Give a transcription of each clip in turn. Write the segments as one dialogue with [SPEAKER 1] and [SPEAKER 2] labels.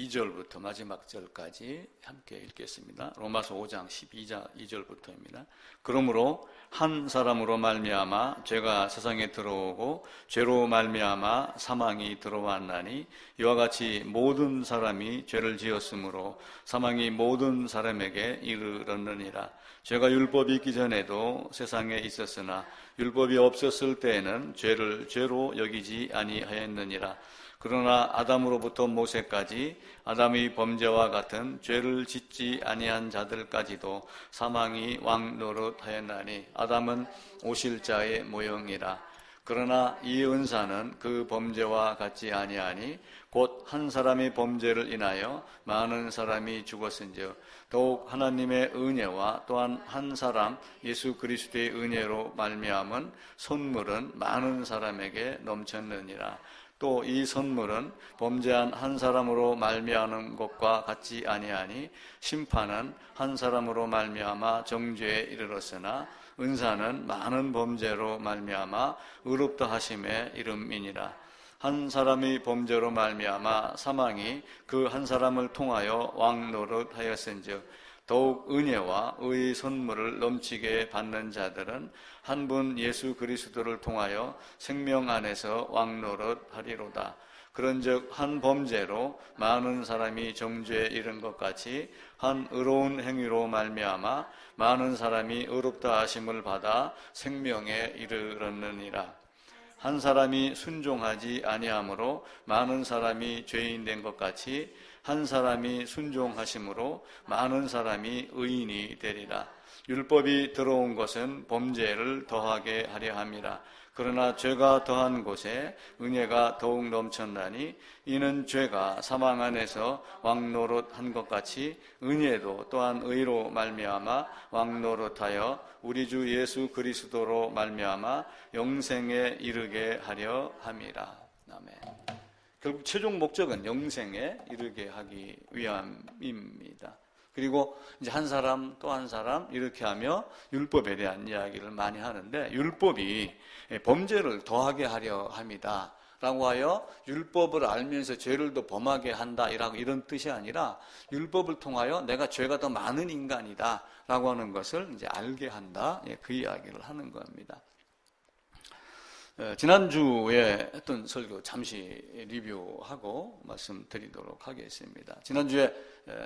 [SPEAKER 1] 2절부터 마지막 절까지 함께 읽겠습니다. 로마서 5장 2절부터입니다. 그러므로 한 사람으로 말미암아 죄가 세상에 들어오고 죄로 말미암아 사망이 들어왔나니 이와 같이 모든 사람이 죄를 지었으므로 사망이 모든 사람에게 이르렀느니라. 죄가 율법이 있기 전에도 세상에 있었으나 율법이 없었을 때에는 죄를 죄로 여기지 아니하였느니라. 그러나 아담으로부터 모세까지 아담의 범죄와 같은 죄를 짓지 아니한 자들까지도 사망이 왕노릇하였나니 아담은 오실 자의 모형이라. 그러나 이 은사는 그 범죄와 같지 아니하니 곧 한 사람의 범죄를 인하여 많은 사람이 죽었은즉 더욱 하나님의 은혜와 또한 한 사람 예수 그리스도의 은혜로 말미암은 선물은 많은 사람에게 넘쳤느니라. 또 이 선물은 범죄한 한 사람으로 말미암은 것과 같지 아니하니 심판은 한 사람으로 말미암아 정죄에 이르렀으나 은사는 많은 범죄로 말미암아 의롭다 하심에 이름이니라. 한 사람의 범죄로 말미암아 사망이 그 한 사람을 통하여 왕노릇하였은즉 더욱 은혜와 의의 선물을 넘치게 받는 자들은 한 분 예수 그리스도를 통하여 생명 안에서 왕노릇하리로다. 그런즉 한 범죄로 많은 사람이 정죄에 이른 것 같이 한 의로운 행위로 말미암아 많은 사람이 의롭다 하심을 받아 생명에 이르렀느니라. 한 사람이 순종하지 아니하므로 많은 사람이 죄인 된 것 같이 한 사람이 순종하심으로 많은 사람이 의인이 되리라. 율법이 들어온 것은 범죄를 더하게 하려 함이라. 그러나 죄가 더한 곳에 은혜가 더욱 넘쳤나니 이는 죄가 사망 안에서 왕노릇한 것 같이 은혜도 또한 의로 말미암아 왕노릇하여 우리 주 예수 그리스도로 말미암아 영생에 이르게 하려 함이라. 아멘. 결국 최종 목적은 영생에 이르게 하기 위함입니다. 그리고 이제 한 사람 또 한 사람 이렇게 하며 율법에 대한 이야기를 많이 하는데 율법이 범죄를 더하게 하려 합니다. 라고 하여 율법을 알면서 죄를 더 범하게 한다 이런 뜻이 아니라 율법을 통하여 내가 죄가 더 많은 인간이다 라고 하는 것을 이제 알게 한다. 그 이야기를 하는 겁니다. 지난주에 했던 설교 잠시 리뷰하고 말씀드리도록 하겠습니다. 지난주에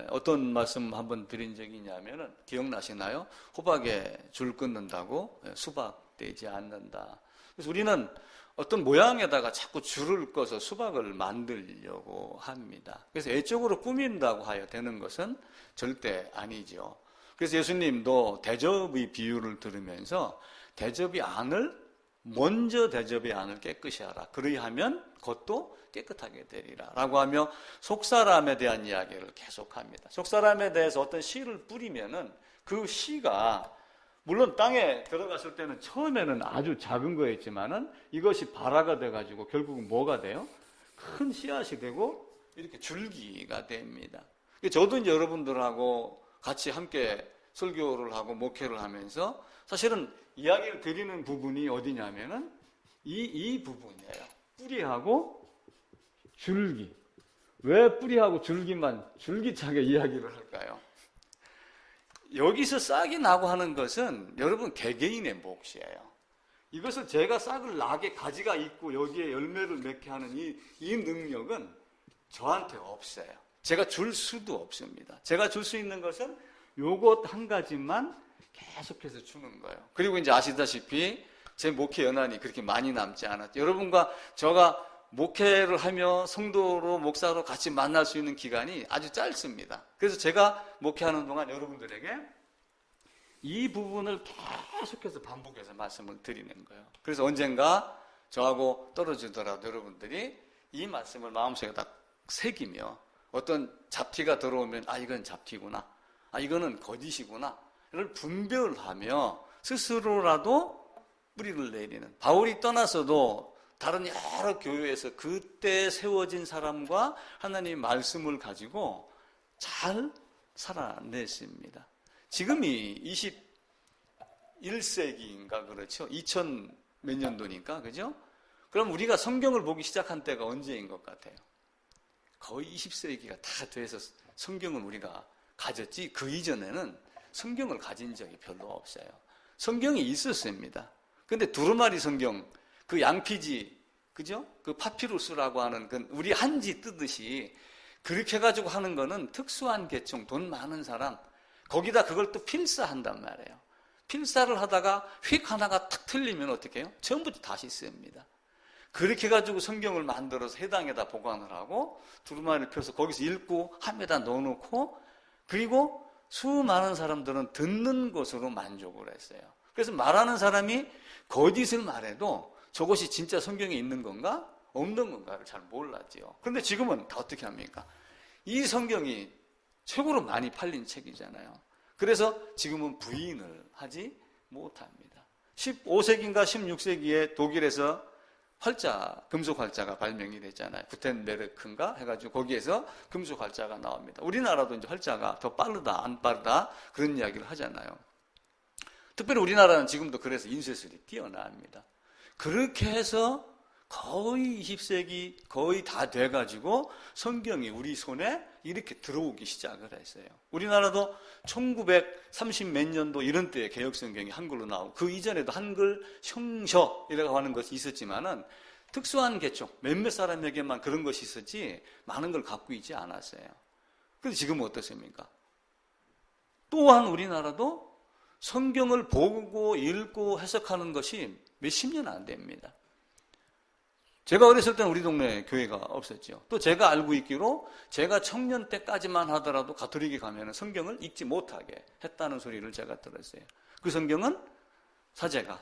[SPEAKER 1] 어떤 말씀 한번 드린 적이 있냐면은 기억나시나요? 호박에 줄 끊는다고 수박 되지 않는다. 그래서 우리는 어떤 모양에다가 자꾸 줄을 꺼서 수박을 만들려고 합니다. 그래서 애적으로 꾸민다고 하여 되는 것은 절대 아니죠. 그래서 예수님도 대접의 비유를 들으면서 대접의 안을 먼저 대접의 안을 깨끗이 하라. 그리하면 겉도 깨끗하게 되리라. 라고 하며 속사람에 대한 이야기를 계속합니다. 속사람에 대해서 어떤 씨를 뿌리면은 그 씨가 물론 땅에 들어갔을 때는 처음에는 아주 작은 거였지만은 이것이 발화가 돼가지고 결국은 뭐가 돼요? 큰 씨앗이 되고 이렇게 줄기가 됩니다. 저도 이제 여러분들하고 같이 함께 설교를 하고 목회를 하면서 사실은 이야기를 드리는 부분이 어디냐면은 이 부분이에요. 뿌리하고 줄기. 왜 뿌리하고 줄기만 줄기차게 이야기를 할까요? 여기서 싹이 나고 하는 것은 여러분 개개인의 몫이에요. 이것을 제가 싹을 나게 가지가 있고 여기에 열매를 맺게 하는 이 능력은 저한테 없어요. 제가 줄 수도 없습니다. 제가 줄 수 있는 것은 요것 한 가지만 계속해서 주는 거예요. 그리고 이제 아시다시피 제 목회 연한이 그렇게 많이 남지 않았죠. 여러분과 제가 목회를 하며 성도로 목사로 같이 만날 수 있는 기간이 아주 짧습니다. 그래서 제가 목회하는 동안 여러분들에게 이 부분을 계속해서 반복해서 말씀을 드리는 거예요. 그래서 언젠가 저하고 떨어지더라도 여러분들이 이 말씀을 마음속에 딱 새기며 어떤 잡티가 들어오면 이건 잡티구나. 이거는 거짓이구나. 를 분별하며 스스로라도 뿌리를 내리는. 바울이 떠나서도 다른 여러 교회에서 그때 세워진 사람과 하나님의 말씀을 가지고 잘 살아냈습니다. 지금이 21세기인가 그렇죠? 2000 몇 년도니까 그죠? 그럼 우리가 성경을 보기 시작한 때가 언제인 것 같아요? 거의 20세기가 다 돼서 성경을 우리가 가졌지, 그 이전에는 성경을 가진 적이 별로 없어요. 성경이 있었습니다. 근데 두루마리 성경, 그 양피지, 그죠? 그 파피루스라고 하는 그 우리 한지 뜨듯이 그렇게 해가지고 하는 거는 특수한 계층, 돈 많은 사람, 거기다 그걸 또 필사한단 말이에요. 필사를 하다가 휙 하나가 탁 틀리면 어떻게 해요? 처음부터 다시 씁니다. 그렇게 해가지고 성경을 만들어서 해당에다 보관을 하고 두루마리를 펴서 거기서 읽고 함에다 넣어놓고, 그리고 수많은 사람들은 듣는 것으로 만족을 했어요. 그래서 말하는 사람이 거짓을 말해도 저것이 진짜 성경에 있는 건가 없는 건가를 잘 몰랐지요. 그런데 지금은 다 어떻게 합니까? 이 성경이 최고로 많이 팔린 책이잖아요. 그래서 지금은 부인을 하지 못합니다. 15세기인가 16세기에 독일에서 활자, 금속 활자가 발명이 됐잖아요. 구텐베르크인가 해가지고 거기에서 금속 활자가 나옵니다. 우리나라도 이제 활자가 더 빠르다, 안 빠르다 그런 이야기를 하잖아요. 특별히 우리나라는 지금도 그래서 인쇄술이 뛰어납니다. 그렇게 해서 거의 20세기 거의 다 돼가지고 성경이 우리 손에 이렇게 들어오기 시작을 했어요. 우리나라도 1930 몇 년도 이런 때에 개혁성경이 한글로 나오고, 그 이전에도 한글 형셔이라고 하는 것이 있었지만은 특수한 계층, 몇몇 사람에게만 그런 것이 있었지 많은 걸 갖고 있지 않았어요. 그런데 지금은 어떻습니까? 또한 우리나라도 성경을 보고 읽고 해석하는 것이 몇십 년 안 됩니다. 제가 어렸을 때는 우리 동네에 교회가 없었죠. 또 제가 알고 있기로 제가 청년 때까지만 하더라도 가톨릭에 가면 성경을 읽지 못하게 했다는 소리를 제가 들었어요. 그 성경은 사제가,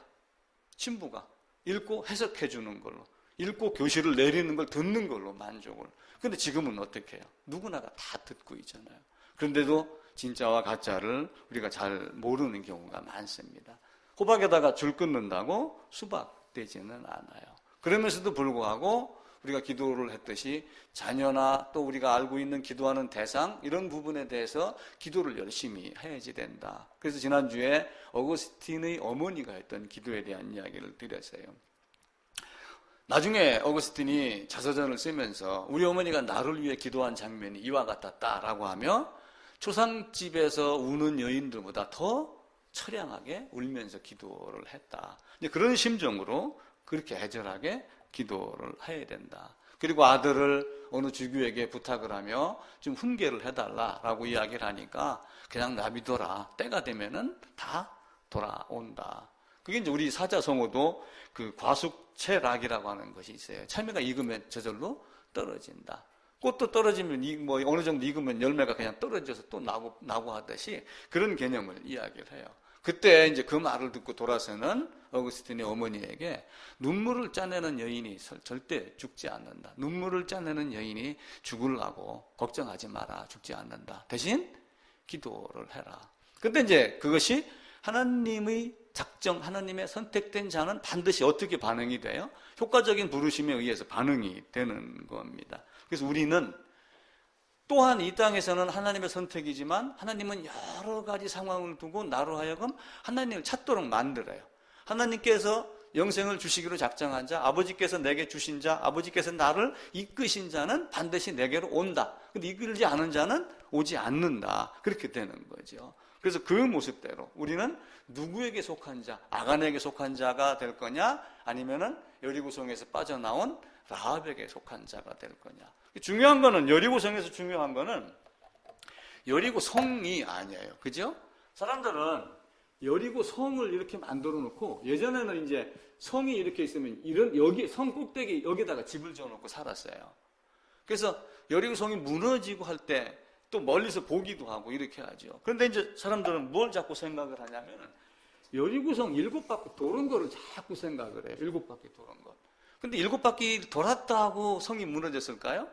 [SPEAKER 1] 신부가 읽고 해석해 주는 걸로, 읽고 교실을 내리는 걸 듣는 걸로 만족을. 그런데 지금은 어떻게 해요? 누구나가 다 듣고 있잖아요. 그런데도 진짜와 가짜를 우리가 잘 모르는 경우가 많습니다. 호박에다가 줄 끊는다고 수박 되지는 않아요. 그러면서도 불구하고 우리가 기도를 했듯이 자녀나 또 우리가 알고 있는 기도하는 대상, 이런 부분에 대해서 기도를 열심히 해야지 된다. 그래서 지난주에 어거스틴의 어머니가 했던 기도에 대한 이야기를 드렸어요. 나중에 어거스틴이 자서전을 쓰면서 우리 어머니가 나를 위해 기도한 장면이 이와 같았다라고 하며 초상집에서 우는 여인들보다 더 처량하게 울면서 기도를 했다. 그런 심정으로 그렇게 애절하게 기도를 해야 된다. 그리고 아들을 어느 주교에게 부탁을 하며 좀 훈계를 해달라라고 이야기를 하니까 그냥 놔비둬라. 때가 되면은 다 돌아온다. 그게 이제 우리 사자성어도 그 과숙체락이라고 하는 것이 있어요. 참외가 익으면 저절로 떨어진다. 꽃도 떨어지면 뭐 어느 정도 익으면 열매가 그냥 떨어져서 또 나고 하듯이 그런 개념을 이야기를 해요. 그때 이제 그 말을 듣고 돌아서는 어거스틴의 어머니에게 눈물을 짜내는 여인이 절대 죽지 않는다. 눈물을 짜내는 여인이 죽으려고 걱정하지 마라. 죽지 않는다. 대신 기도를 해라. 근데 이제 그것이 하나님의 작정, 하나님의 선택된 자는 반드시 어떻게 반응이 돼요? 효과적인 부르심에 의해서 반응이 되는 겁니다. 그래서 우리는 또한 이 땅에서는 하나님의 선택이지만 하나님은 여러 가지 상황을 두고 나로 하여금 하나님을 찾도록 만들어요. 하나님께서 영생을 주시기로 작정한 자, 아버지께서 내게 주신 자, 아버지께서 나를 이끄신 자는 반드시 내게로 온다. 근데 이끌지 않은 자는 오지 않는다. 그렇게 되는 거죠. 그래서 그 모습대로 우리는 누구에게 속한 자, 아간에게 속한 자가 될 거냐, 아니면은 여리고성에서 빠져나온 라합에게 속한 자가 될 거냐. 중요한 거는, 여리고성에서 중요한 거는 여리고성이 아니에요. 그죠? 사람들은 여리고성을 이렇게 만들어 놓고, 예전에는 이제 성이 이렇게 있으면 여기 성 꼭대기 여기다가 집을 지어 놓고 살았어요. 그래서 여리고성이 무너지고 할 때 또 멀리서 보기도 하고 이렇게 하죠. 그런데 이제 사람들은 뭘 자꾸 생각을 하냐면 여리고성 7바퀴 도는 거를 자꾸 생각을 해요. 7바퀴 도는 것. 근데 7바퀴 돌았다고 성이 무너졌을까요?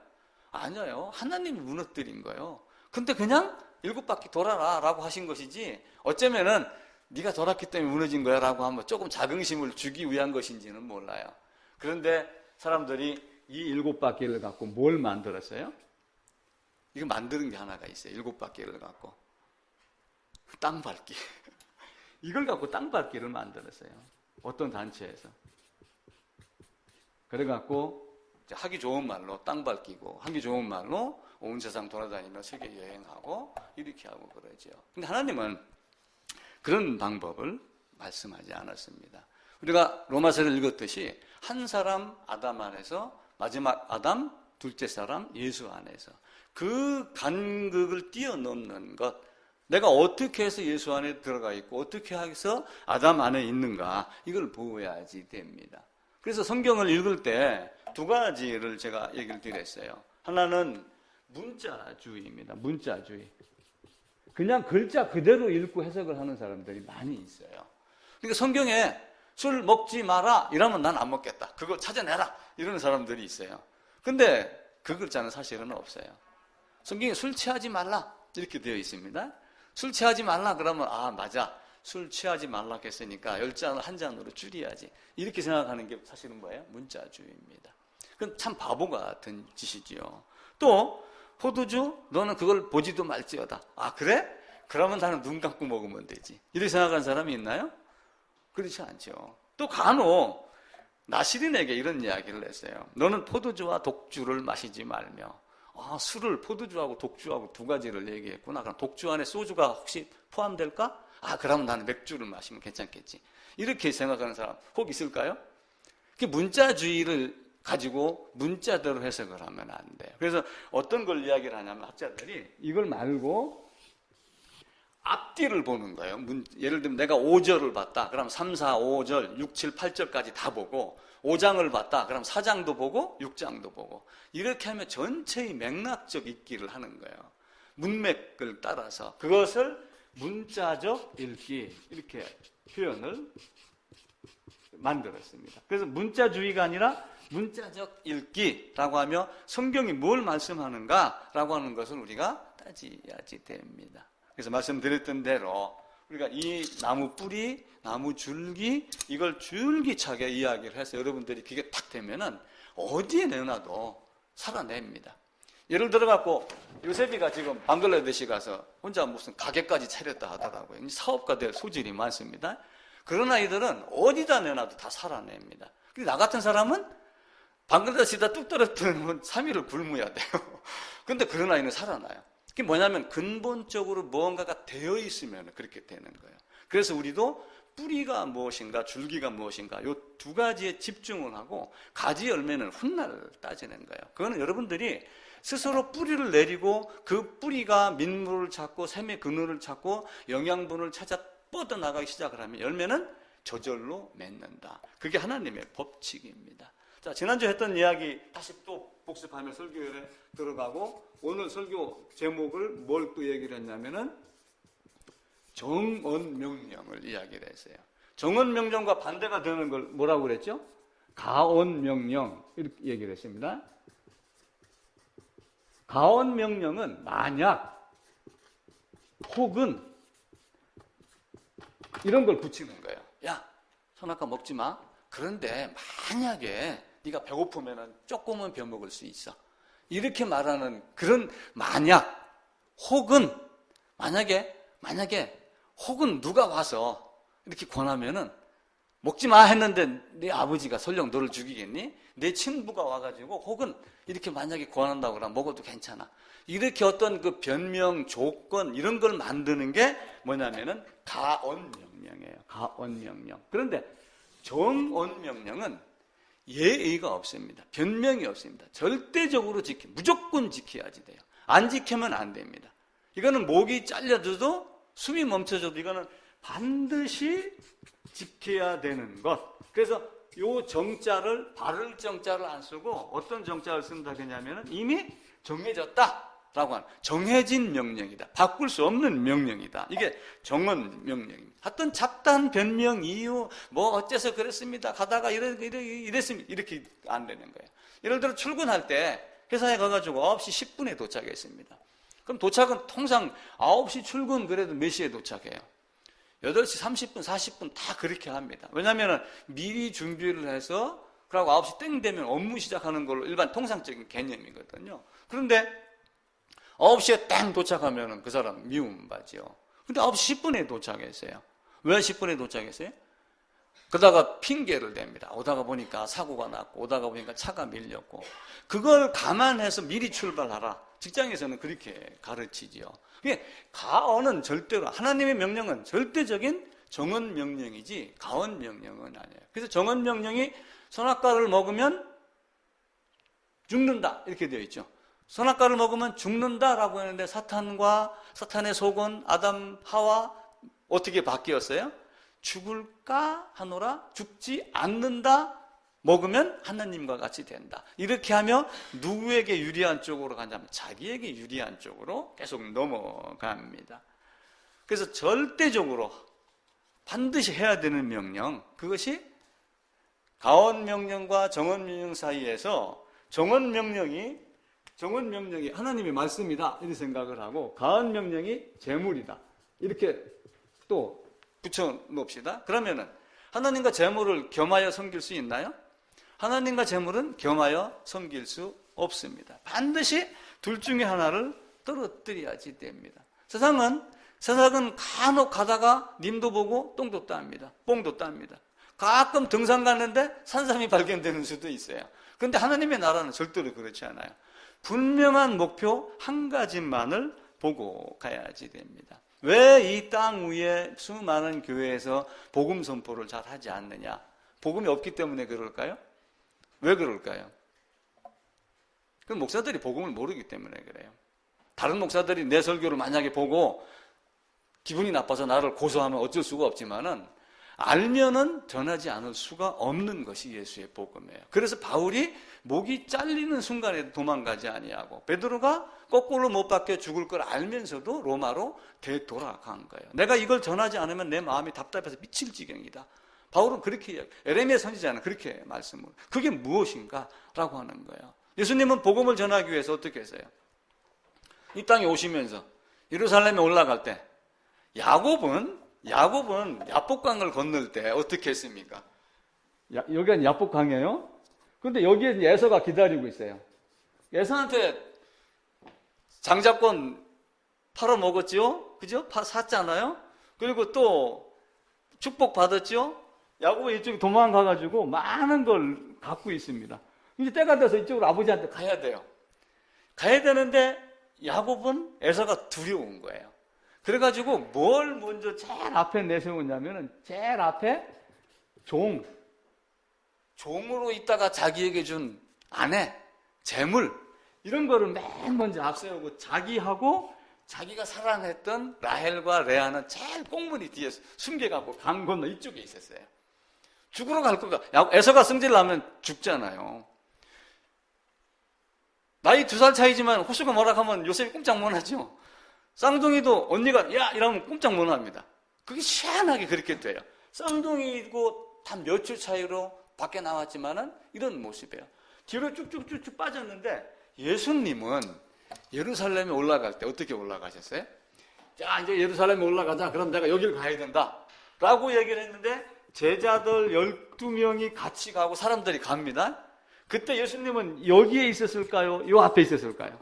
[SPEAKER 1] 아니에요. 하나님이 무너뜨린 거예요. 근데 그냥 7바퀴 돌아라 라고 하신 것이지, 어쩌면은 네가 돌았기 때문에 무너진 거야 라고 하면 조금 자긍심을 주기 위한 것인지는 몰라요. 그런데 사람들이 이 7바퀴를 갖고 뭘 만들었어요? 이거 만드는 게 하나가 있어요. 7바퀴를 갖고 땅밟기. 이걸 갖고 땅밟기를 만들었어요. 어떤 단체에서. 그래갖고 하기 좋은 말로 땅 밟기고 하기 좋은 말로 온 세상 돌아다니며 세계 여행하고 이렇게 하고 그러죠. 근데 하나님은 그런 방법을 말씀하지 않았습니다. 우리가 로마서를 읽었듯이 한 사람 아담 안에서 마지막 아담, 둘째 사람 예수 안에서 그 간극을 뛰어넘는 것, 내가 어떻게 해서 예수 안에 들어가 있고 어떻게 해서 아담 안에 있는가, 이걸 보아야지 됩니다. 그래서 성경을 읽을 때 두 가지를 제가 얘기를 드렸어요. 하나는 문자주의입니다. 문자주의. 그냥 글자 그대로 읽고 해석을 하는 사람들이 많이 있어요. 그러니까 성경에 술 먹지 마라 이러면 난 안 먹겠다, 그거 찾아내라, 이러는 사람들이 있어요. 근데 그 글자는 사실은 없어요. 성경에 술 취하지 말라 이렇게 되어 있습니다. 술 취하지 말라 그러면 아 맞아, 술 취하지 말라 했으니까 10잔을 한 잔으로 줄여야지, 이렇게 생각하는 게 사실은 뭐예요? 문자주의입니다. 그건 참 바보 같은 짓이지요. 또 포도주 너는 그걸 보지도 말지어다. 아 그래? 그러면 나는 눈 감고 먹으면 되지, 이렇게 생각하는 사람이 있나요? 그렇지 않죠. 또 간혹 나시린에게 이런 이야기를 했어요. 너는 포도주와 독주를 마시지 말며. 아, 술을 포도주하고 독주하고 두 가지를 얘기했구나. 그럼 독주 안에 소주가 혹시 포함될까? 아, 그러면 나는 맥주를 마시면 괜찮겠지, 이렇게 생각하는 사람 혹 있을까요? 그 문자주의를 가지고 문자대로 해석을 하면 안 돼요. 그래서 어떤 걸 이야기를 하냐면 학자들이 이걸 말고 앞뒤를 보는 거예요. 예를 들면 내가 5절을 봤다. 그럼 3, 4, 5절, 6, 7, 8절까지 다 보고, 5장을 봤다. 그럼 4장도 보고 6장도 보고, 이렇게 하면 전체의 맥락적 읽기를 하는 거예요. 문맥을 따라서. 그것을 문자적 읽기, 이렇게 표현을 만들었습니다. 그래서 문자주의가 아니라 문자적 읽기라고 하며 성경이 뭘 말씀하는가라고 하는 것을 우리가 따져야지 됩니다. 그래서 말씀드렸던 대로 우리가 이 나무 뿌리, 나무 줄기, 이걸 줄기차게 이야기를 해서 여러분들이 그게 딱 되면은 어디에 내놔도 살아냅니다. 예를 들어갖고 요셉이가 지금 방글라데시 가서 혼자 무슨 가게까지 차렸다 하더라고요. 사업가 될 소질이 많습니다. 그런 아이들은 어디다 내놔도 다 살아냅니다. 근데 나 같은 사람은 방글라데시에다 뚝 떨어뜨리면 3일을 굶어야 돼요. 근데 그런 아이는 살아나요. 그게 뭐냐면 근본적으로 무언가가 되어 있으면 그렇게 되는 거예요. 그래서 우리도 뿌리가 무엇인가 줄기가 무엇인가 이 두 가지에 집중을 하고 가지 열매는 훗날 따지는 거예요. 그거는 여러분들이 스스로 뿌리를 내리고 그 뿌리가 민물을 찾고 샘의 그늘을 찾고 영양분을 찾아 뻗어나가기 시작을 하면 열매는 저절로 맺는다. 그게 하나님의 법칙입니다. 자, 지난주에 했던 이야기 다시 또 복습하며 설교에 들어가고, 오늘 설교 제목을 뭘 또 얘기를 했냐면은 정언명령을 이야기를 했어요. 정언명령과 반대가 되는 걸 뭐라고 그랬죠? 가언명령, 이렇게 얘기를 했습니다. 가언명령은 만약 혹은 이런 걸 붙이는 거예요. 야, 선악과 먹지 마. 그런데 만약에 네가 배고프면 조금은 벼먹을 수 있어, 이렇게 말하는 그런 만약, 혹은 만약에 혹은 누가 와서 이렇게 권하면은 먹지 마 했는데 네 아버지가 설령 너를 죽이겠니? 내 친부가 와가지고 혹은 이렇게 만약에 권한다고 그러면 먹어도 괜찮아, 이렇게 어떤 그 변명 조건 이런 걸 만드는 게 뭐냐면은 가언명령이에요. 가언명령. 그런데 정언명령은 예의가 없습니다. 변명이 없습니다. 절대적으로 무조건 지켜야지 돼요. 안 지키면 안 됩니다. 이거는 목이 잘려져도 숨이 멈춰져도 이거는 반드시 지켜야 되는 것. 그래서 요 정자를 바를 정자를 안 쓰고 어떤 정자를 쓴다 그러냐면 이미 정해졌다라고 하는 정해진 명령이다. 바꿀 수 없는 명령이다. 이게 정언 명령입니다. 하여튼 잡다한 변명 이유 뭐 어째서 그랬습니다. 가다가 이랬습니다. 이렇게 안 되는 거예요. 예를 들어 출근할 때 회사에 가가지고 9시 10분에 도착했습니다. 그럼 도착은 통상 9시 출근 그래도 몇 시에 도착해요? 8시 30분, 40분 다 그렇게 합니다. 왜냐하면 미리 준비를 해서 그러고 9시 땡 되면 업무 시작하는 걸로 일반 통상적인 개념이거든요. 그런데 9시에 땡 도착하면 그 사람 미움받죠. 근데 9시 10분에 도착했어요. 왜 10분에 도착했어요? 그러다가 핑계를 댑니다. 오다가 보니까 사고가 났고, 오다가 보니까 차가 밀렸고, 그걸 감안해서 미리 출발하라. 직장에서는 그렇게 가르치지요. 가언은 절대로, 하나님의 명령은 절대적인 정언 명령이지 가언 명령은 아니에요. 그래서 정언 명령이 선악과를 먹으면 죽는다 이렇게 되어 있죠. 선악과를 먹으면 죽는다라고 했는데 사탄과 사탄의 속은 아담 하와 어떻게 바뀌었어요? 죽을까 하노라, 죽지 않는다, 먹으면 하나님과 같이 된다. 이렇게 하며 누구에게 유리한 쪽으로 가냐면 자기에게 유리한 쪽으로 계속 넘어갑니다. 그래서 절대적으로 반드시 해야 되는 명령, 그것이 가언 명령과 정언 명령 사이에서 정언 명령이 하나님의 말씀이다 이렇게 생각을 하고, 가언 명령이 재물이다 이렇게 또 붙여 놓읍시다. 그러면은 하나님과 재물을 겸하여 섬길 수 있나요? 하나님과 재물은 겸하여 섬길 수 없습니다. 반드시 둘 중에 하나를 떨어뜨려야지 됩니다. 세상은 간혹 가다가 님도 보고 똥도 땁니다. 뽕도 땁니다. 가끔 등산 갔는데 산삼이 발견되는 수도 있어요. 그런데 하나님의 나라는 절대로 그렇지 않아요. 분명한 목표 한 가지만을 보고 가야지 됩니다. 왜 이 땅 위에 수많은 교회에서 복음 선포를 잘 하지 않느냐? 복음이 없기 때문에 그럴까요? 왜 그럴까요? 그 목사들이 복음을 모르기 때문에 그래요. 다른 목사들이 내 설교를 만약에 보고 기분이 나빠서 나를 고소하면 어쩔 수가 없지만은 알면은 전하지 않을 수가 없는 것이 예수의 복음이에요. 그래서 바울이 목이 잘리는 순간에 도망가지 아니하고, 베드로가 거꾸로 못 박혀 죽을 걸 알면서도 로마로 되돌아간 거예요. 내가 이걸 전하지 않으면 내 마음이 답답해서 미칠 지경이다. 바울은 그렇게 이야기해요. 에레미야 선지자는 그렇게 말씀을. 그게 무엇인가? 라고 하는 거예요. 예수님은 복음을 전하기 위해서 어떻게 했어요? 이 땅에 오시면서 예루살렘에 올라갈 때 야곱은 야복강을 건널 때 어떻게 했습니까? 여기가 야복강이에요. 그런데 여기에 에서가 기다리고 있어요. 에서한테 장자권 팔아먹었죠? 그죠? 샀잖아요? 그리고 또 축복 받았죠? 야곱은 이쪽에 도망가가지고 많은 걸 갖고 있습니다. 이제 때가 돼서 이쪽으로 아버지한테 가야 돼요. 가야 되는데 야곱은 에서가 두려운 거예요. 그래가지고 뭘 먼저 제일 앞에 내세우냐면은 제일 앞에 종으로 있다가 자기에게 준 아내, 재물 이런 거를 맨 먼저 앞세우고 자기하고 자기가 사랑했던 라헬과 레아는 제일 꽁무니 뒤에 숨겨갖고 강 건너 이쪽에 있었어요. 죽으러 갈 거가 에서가 승질 나면 죽잖아요. 나이 2살 차이지만 호수가 뭐라 하면 요셉이 꼼짝 못하죠. 쌍둥이도 언니가 야 이러면 꼼짝 못합니다. 그게 희한하게 그렇게 돼요. 쌍둥이고 단 몇 주 차이로 밖에 나왔지만은 이런 모습이에요. 뒤로 쭉쭉쭉쭉 빠졌는데 예수님은 예루살렘에 올라갈 때 어떻게 올라가셨어요? 자, 이제 예루살렘에 올라가자. 그럼 내가 여기를 가야 된다. 라고 얘기를 했는데 제자들 12명이 같이 가고 사람들이 갑니다. 그때 예수님은 여기에 있었을까요? 이 앞에 있었을까요?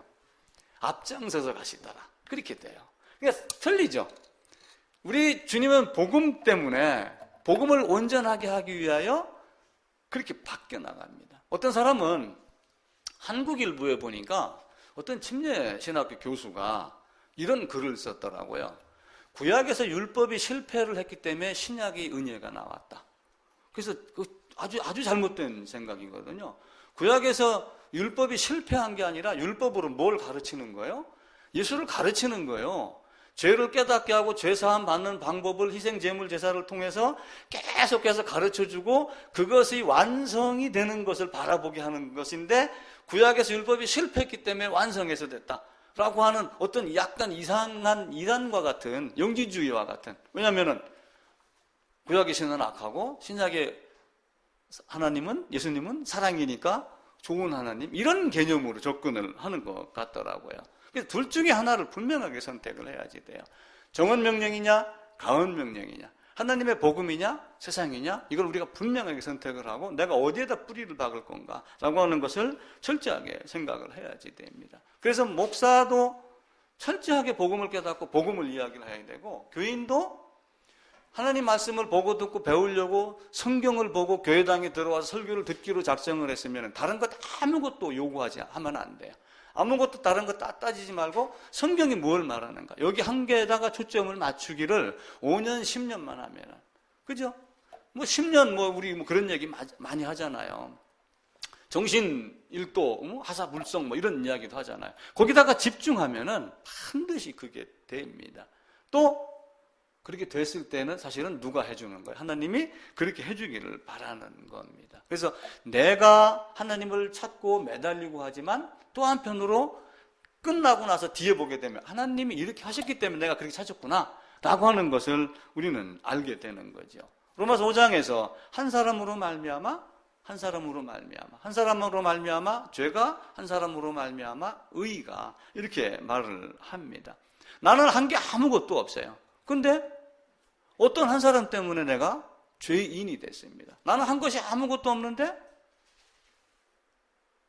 [SPEAKER 1] 앞장서서 가시더라. 그렇게 돼요. 그러니까 틀리죠. 우리 주님은 복음 때문에 복음을 온전하게 하기 위하여 그렇게 바뀌어 나갑니다. 어떤 사람은 한국일보에 보니까 어떤 침례신학교 교수가 이런 글을 썼더라고요. 구약에서 율법이 실패를 했기 때문에 신약의 은혜가 나왔다. 그래서 아주 잘못된 생각이거든요. 구약에서 율법이 실패한 게 아니라 율법으로 뭘 가르치는 거예요? 예수를 가르치는 거예요. 죄를 깨닫게 하고 죄사함 받는 방법을 희생제물 제사를 통해서 계속해서 가르쳐주고 그것이 완성이 되는 것을 바라보게 하는 것인데 구약에서 율법이 실패했기 때문에 완성해서 됐다라고 하는 어떤 약간 이상한 이단과 같은 영지주의와 같은, 왜냐하면 구약의 신은 악하고 신약의 하나님은, 예수님은 사랑이니까 좋은 하나님, 이런 개념으로 접근을 하는 것 같더라고요. 그래서 둘 중에 하나를 분명하게 선택을 해야지 돼요. 정언 명령이냐 가언 명령이냐, 하나님의 복음이냐 세상이냐, 이걸 우리가 분명하게 선택을 하고 내가 어디에다 뿌리를 박을 건가 라고 하는 것을 철저하게 생각을 해야지 됩니다. 그래서 목사도 철저하게 복음을 깨닫고 복음을 이야기를 해야 되고, 교인도 하나님 말씀을 보고 듣고 배우려고 성경을 보고 교회당에 들어와서 설교를 듣기로 작정을 했으면 다른 것 아무것도 요구하지 하면 안 돼요. 아무것도 다른 거 따지지 말고 성경이 뭘 말하는가, 여기 한 개에다가 초점을 맞추기를 5년 10년만 하면은, 그죠? 뭐 10년 우리 그런 얘기 많이 하잖아요. 정신 일도, 하사불성 이런 이야기도 하잖아요. 거기다가 집중하면은 반드시 그게 됩니다. 또 그렇게 됐을 때는 사실은 누가 해주는 거예요? 하나님이 그렇게 해주기를 바라는 겁니다. 그래서 내가 하나님을 찾고 매달리고 하지만 또 한편으로 끝나고 나서 뒤에 보게 되면 하나님이 이렇게 하셨기 때문에 내가 그렇게 찾았구나 라고 하는 것을 우리는 알게 되는 거죠. 로마서 5장에서 한 사람으로 말미암아, 한 사람으로 말미암아, 한 사람으로 말미암아 죄가, 한 사람으로 말미암아 의가, 이렇게 말을 합니다. 나는 한 게 아무것도 없어요. 근데 어떤 한 사람 때문에 내가 죄인이 됐습니다. 나는 한 것이 아무것도 없는데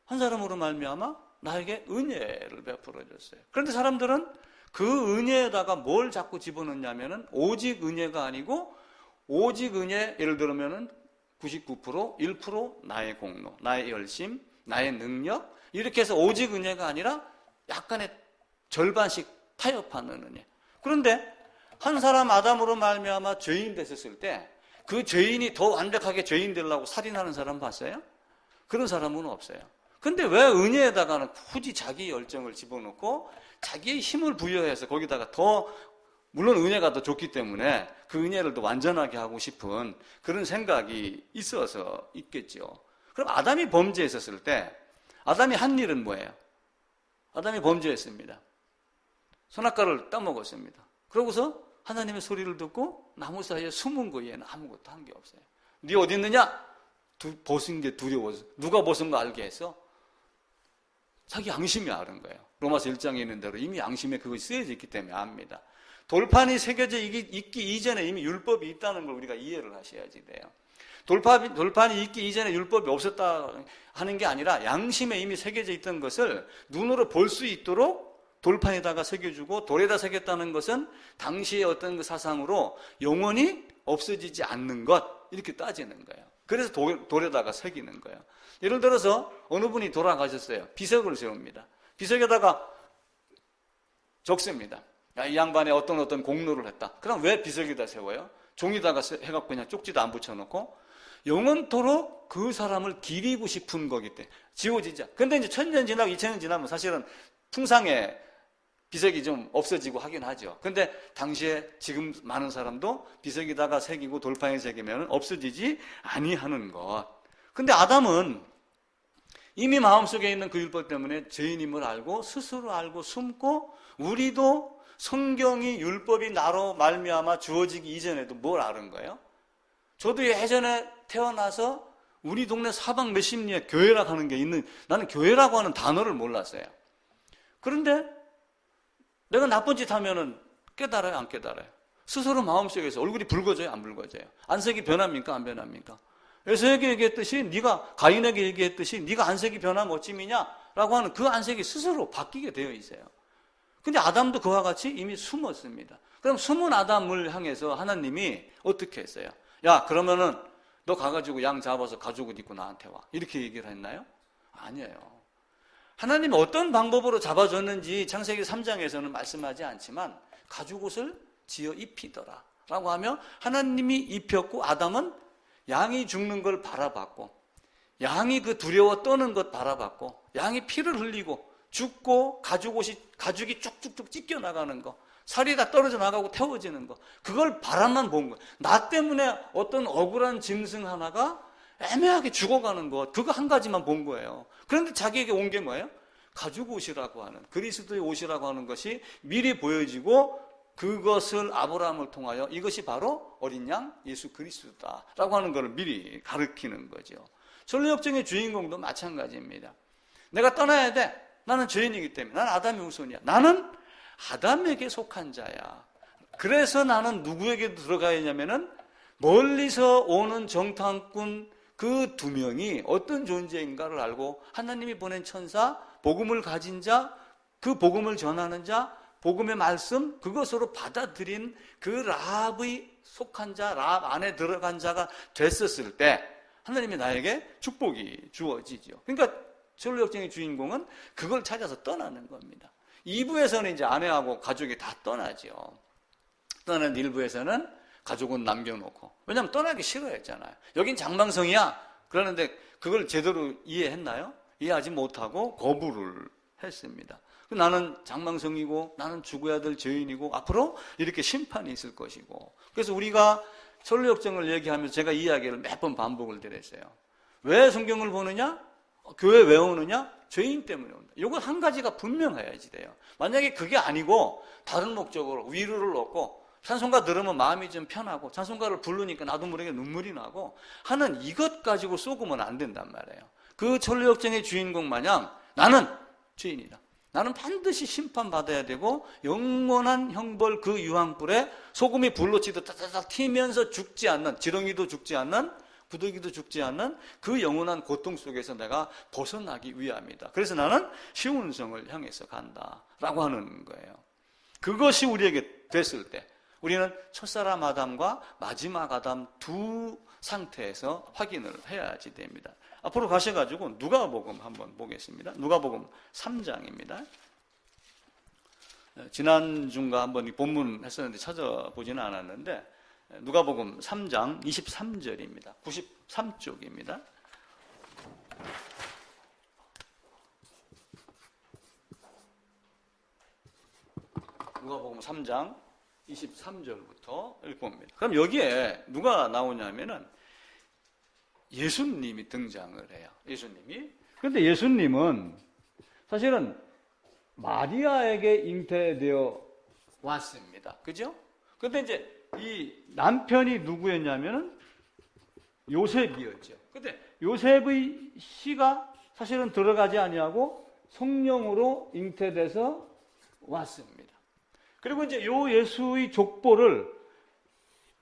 [SPEAKER 1] 한 사람으로 말미암아 나에게 은혜를 베풀어 줬어요. 그런데 사람들은 그 은혜에다가 뭘 자꾸 집어넣냐면은 오직 은혜가 아니고, 오직 은혜, 예를 들면은 99%, 1% 나의 공로, 나의 열심, 나의 능력, 이렇게 해서 오직 은혜가 아니라 약간의 절반씩 타협하는 은혜. 그런데 한 사람 아담으로 말미암아 죄인 됐었을 때 그 죄인이 더 완벽하게 죄인 되려고 살인하는 사람 봤어요? 그런 사람은 없어요. 근데 왜 은혜에다가는 굳이 자기 열정을 집어넣고 자기의 힘을 부여해서 거기다가 더, 물론 은혜가 더 좋기 때문에 그 은혜를 더 완전하게 하고 싶은 그런 생각이 있어서 있겠죠. 그럼 아담이 범죄했었을 때 아담이 한 일은 뭐예요? 아담이 범죄했습니다. 선악과를 따먹었습니다. 그러고서 하나님의 소리를 듣고 나무 사이에 숨은 거 외에는 아무것도 한 게 없어요. 네 어디 있느냐? 벗은 게 두려워서. 누가 벗은 거 알게 해서? 자기 양심이 아는 거예요. 로마서 1장에 있는 대로 이미 양심에 그것이 쓰여져 있기 때문에 압니다. 돌판이 새겨져 있기 이전에 이미 율법이 있다는 걸 우리가 이해를 하셔야지 돼요. 돌판이 있기 이전에 율법이 없었다 하는 게 아니라 양심에 이미 새겨져 있던 것을 눈으로 볼 수 있도록 돌판에다가 새겨주고, 돌에다 새겼다는 것은 당시의 어떤 그 사상으로 영원히 없어지지 않는 것, 이렇게 따지는 거예요. 그래서 돌에다가 새기는 거예요. 예를 들어서 어느 분이 돌아가셨어요. 비석을 세웁니다. 비석에다가 적습니다. 야, 이 양반이 어떤 공로를 했다. 그럼 왜 비석에다 세워요? 종이다가 해갖고 그냥 쪽지도 안 붙여놓고 영원토록 그 사람을 기리고 싶은 거기 때문에 지워지지 않아. 근데 이제 1000년 지나고 2000년 지나면 사실은 풍상에 비석이 좀 없어지고 하긴 하죠. 근데 당시에 지금 많은 사람도 비석에다가 새기고 돌판에 새기면 없어지지 아니하는 것. 근데 아담은 이미 마음속에 있는 그 율법 때문에 죄인임을 알고 스스로 알고 숨고, 우리도 성경이 율법이 나로 말미암아 주어지기 이전에도 뭘 아는 거예요? 저도 예전에 태어나서 우리 동네 사방 몇십 리에 교회라고 하는 게 있는, 나는 교회라고 하는 단어를 몰랐어요. 그런데 내가 나쁜 짓 하면은 깨달아요, 안 깨달아요? 스스로 마음속에서 얼굴이 붉어져요, 안 붉어져요? 안색이 변합니까, 안 변합니까? 에서에게 얘기했듯이, 네가 가인에게 얘기했듯이 네가 안색이 변하면 어찌미냐라고 하는 그 안색이 스스로 바뀌게 되어 있어요. 근데 아담도 그와 같이 이미 숨었습니다. 그럼 숨은 아담을 향해서 하나님이 어떻게 했어요? 야, 그러면은 너 가가지고 양 잡아서 가죽옷 입고 나한테 와, 이렇게 얘기를 했나요? 아니에요. 하나님이 어떤 방법으로 잡아줬는지 창세기 3장에서는 말씀하지 않지만 가죽옷을 지어 입히더라 라고 하며 하나님이 입혔고, 아담은 양이 죽는 걸 바라봤고, 양이 그 두려워 떠는 것 바라봤고, 양이 피를 흘리고 죽고 가죽이 쭉쭉쭉 찢겨 나가는 거, 살이 다 떨어져 나가고 태워지는 거, 그걸 바라만 본 거예요. 나 때문에 어떤 억울한 짐승 하나가 애매하게 죽어가는 것, 그거 한 가지만 본 거예요. 그런데 자기에게 온 게 뭐예요? 가죽옷이라고 하는, 그리스도의 옷이라고 하는 것이 미리 보여지고, 그것을 아브라함을 통하여 이것이 바로 어린 양 예수 그리스도다라고 하는 것을 미리 가르치는 거죠. 전류역정의 주인공도 마찬가지입니다. 내가 떠나야 돼. 나는 죄인이기 때문에. 나는 아담의 후손이야. 나는 아담에게 속한 자야. 그래서 나는 누구에게 들어가야 하냐면은 멀리서 오는 정탐꾼 그 두 명이 어떤 존재인가를 알고 하나님이 보낸 천사, 복음을 가진 자, 그 복음을 전하는 자, 복음의 말씀, 그것으로 받아들인 그 라합의 속한 자, 라합 안에 들어간 자가 됐었을 때 하나님이 나에게 축복이 주어지죠. 그러니까 전로 역정의 주인공은 그걸 찾아서 떠나는 겁니다. 2부에서는 이제 아내하고 가족이 다 떠나죠. 떠나는 1부에서는 가족은 남겨놓고, 왜냐하면 떠나기 싫어했잖아요. 여긴 장망성이야. 그러는데 그걸 제대로 이해했나요? 이해하지 못하고 거부를 했습니다. 나는 장망성이고 나는 죽어야 될 죄인이고 앞으로 이렇게 심판이 있을 것이고, 그래서 우리가 전로 역정을 얘기하면서 제가 이 이야기를 몇 번 반복을 드렸어요. 왜 성경을 보느냐? 교회 왜 오느냐? 죄인 때문에 온다. 이거 한 가지가 분명해야지 돼요. 만약에 그게 아니고 다른 목적으로 위로를 얻고 찬송가 들으면 마음이 좀 편하고 찬송가를 부르니까 나도 모르게 눈물이 나고 하는 이것 가지고 쏘으면 안 된단 말이에요. 그 전로 역정의 주인공 마냥 나는 죄인이다. 나는 반드시 심판받아야 되고 영원한 형벌 그 유황불에 소금이 불로 치듯 따다닥 튀면서 죽지 않는, 지렁이도 죽지 않는, 구더기도 죽지 않는 그 영원한 고통 속에서 내가 벗어나기 위함이다. 그래서 나는 시온성을 향해서 간다라고 하는 거예요. 그것이 우리에게 됐을 때 우리는 첫사람 아담과 마지막 아담 두 상태에서 확인을 해야지 됩니다. 앞으로 가셔가지고 누가복음 한번 보겠습니다. 누가복음 3장입니다. 지난주인가 한번 이 본문 했었는데 찾아보지는 않았는데 누가복음 3장 23절입니다. 93쪽입니다. 누가복음 3장 23절부터 읽어봅니다. 그럼 여기에 누가 나오냐면은 예수님이 등장을 해요. 예수님이. 그런데 예수님은 사실은 마리아에게 잉태되어 왔습니다. 그죠? 그런데 이제 이 남편이 누구였냐면은 요셉이었죠. 근데 요셉의 씨가 사실은 들어가지 아니하고 성령으로 잉태돼서 왔습니다. 그리고 이제 요 예수의 족보를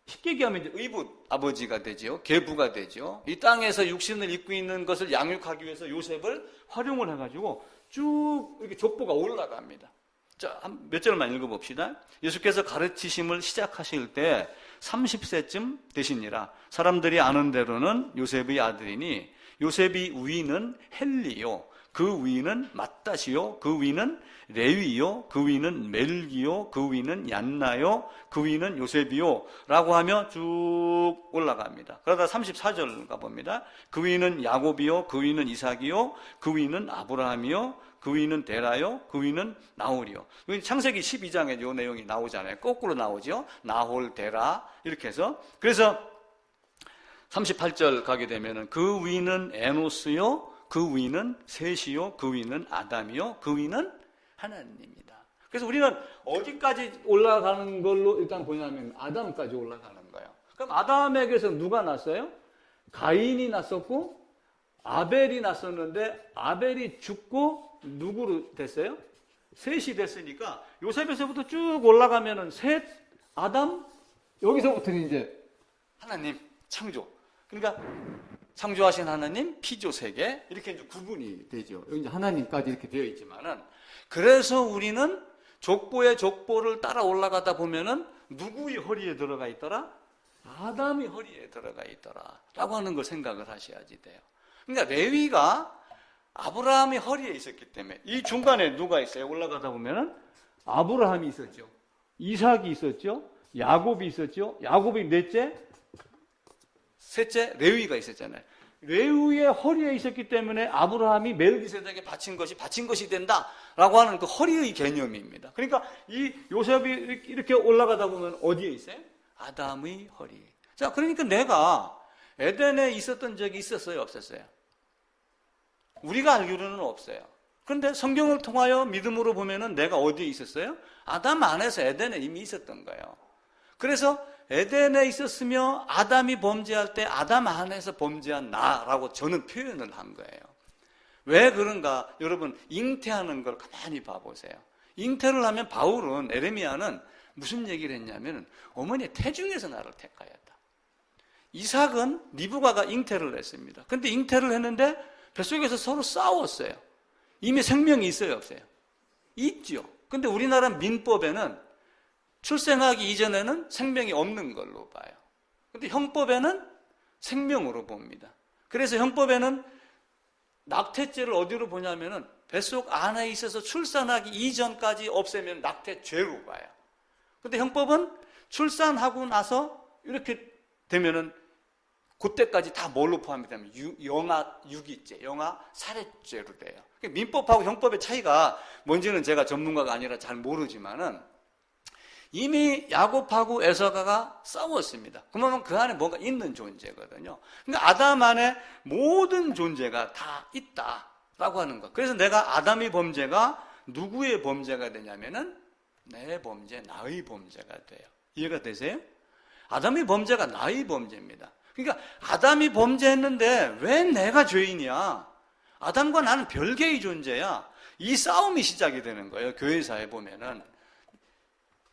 [SPEAKER 1] 쉽게 얘기하면 이제 의붓 아버지가 되죠. 계부가 되죠. 이 땅에서 육신을 입고 있는 것을 양육하기 위해서 요셉을 활용을 해가지고 쭉 이렇게 족보가 올라갑니다. 자, 몇 절만 읽어봅시다. 예수께서 가르치심을 시작하실 때 30세쯤 되시니라. 사람들이 아는 대로는 요셉의 아들이니 요셉의 위는 헬리요, 그 위는 맏다시요, 그 위는 레위요, 그 위는 멜기요, 그 위는 얀나요, 그 위는 요셉이요 라고 하며 쭉 올라갑니다. 그러다 34절 가봅니다. 그 위는 야곱이요, 그 위는 이삭이요, 그 위는 아브라함이요, 그 위는 데라요, 그 위는 나홀이요. 창세기 12장에 이 내용이 나오잖아요. 거꾸로 나오죠. 나홀, 데라 이렇게 해서. 그래서 38절 가게 되면은 그 위는 에노스요, 그 위는 셋이요, 그 위는 아담이요, 그 위는 하나님입니다. 그래서 우리는 어디까지 올라가는 걸로 일단 보냐면 아담까지 올라가는 거예요. 그럼 아담에게서 누가 났어요? 가인이 났었고 아벨이 났었는데 아벨이 죽고 누구로 됐어요? 셋이 됐으니까 요셉에서부터 쭉 올라가면은 셋, 아담, 여기서부터는 이제 하나님, 창조. 그러니까 창조하신 하나님, 피조 세계 이렇게 이제 구분이 되죠. 여기 이제 하나님까지 이렇게 되어 있지만은 그래서 우리는 족보의 족보를 따라 올라가다 보면은 누구의 허리에 들어가 있더라? 아담의 허리에 들어가 있더라. 라고 하는 걸 생각을 하셔야지 돼요. 그러니까 레위가 아브라함의 허리에 있었기 때문에 이 중간에 누가 있어요? 올라가다 보면은 아브라함이 있었죠. 이삭이 있었죠. 야곱이 있었죠. 야곱이 넷째, 셋째 레위가 있었잖아요. 레위의 허리에 있었기 때문에 아브라함이 멜기세덱에게 바친 것이 된다라고 하는 그 허리의 개념입니다. 그러니까 이 요셉이 이렇게 올라가다 보면 어디에 있어요? 아담의 허리. 자, 그러니까 내가 에덴에 있었던 적이 있었어요, 없었어요? 우리가 알기로는 없어요. 그런데 성경을 통하여 믿음으로 보면은 내가 어디에 있었어요? 아담 안에서 에덴에 이미 있었던 거예요. 그래서 에덴에 있었으며 아담이 범죄할 때 아담 안에서 범죄한 나라고 저는 표현을 한 거예요. 왜 그런가? 여러분, 잉태하는 걸 가만히 봐보세요. 잉태를 하면 바울은, 에레미야는 무슨 얘기를 했냐면 어머니의 태중에서 나를 택하였다. 이삭은 리브가가 잉태를 했습니다. 근데 잉태를 했는데 뱃속에서 서로 싸웠어요. 이미 생명이 있어요, 없어요? 있죠. 근데 우리나라 민법에는 출생하기 이전에는 생명이 없는 걸로 봐요. 근데 형법에는 생명으로 봅니다. 그래서 형법에는 낙태죄를 어디로 보냐면은 뱃속 안에 있어서 출산하기 이전까지 없애면 낙태죄로 봐요. 근데 형법은 출산하고 나서 이렇게 되면은 그때까지 다 뭘로 포함이 되면 영아 유기죄, 영아 살해죄로 돼요. 민법하고 형법의 차이가 뭔지는 제가 전문가가 아니라 잘 모르지만은 이미 야곱하고 에서가가 싸웠습니다. 그러면 그 안에 뭔가 있는 존재거든요. 그러니까 아담 안에 모든 존재가 다 있다라고 하는 거. 그래서 내가 아담의 범죄가 누구의 범죄가 되냐면은 내 범죄, 나의 범죄가 돼요. 이해가 되세요? 아담의 범죄가 나의 범죄입니다. 그러니까 아담이 범죄했는데 왜 내가 죄인이야? 아담과 나는 별개의 존재야. 이 싸움이 시작이 되는 거예요. 교회사에 보면은.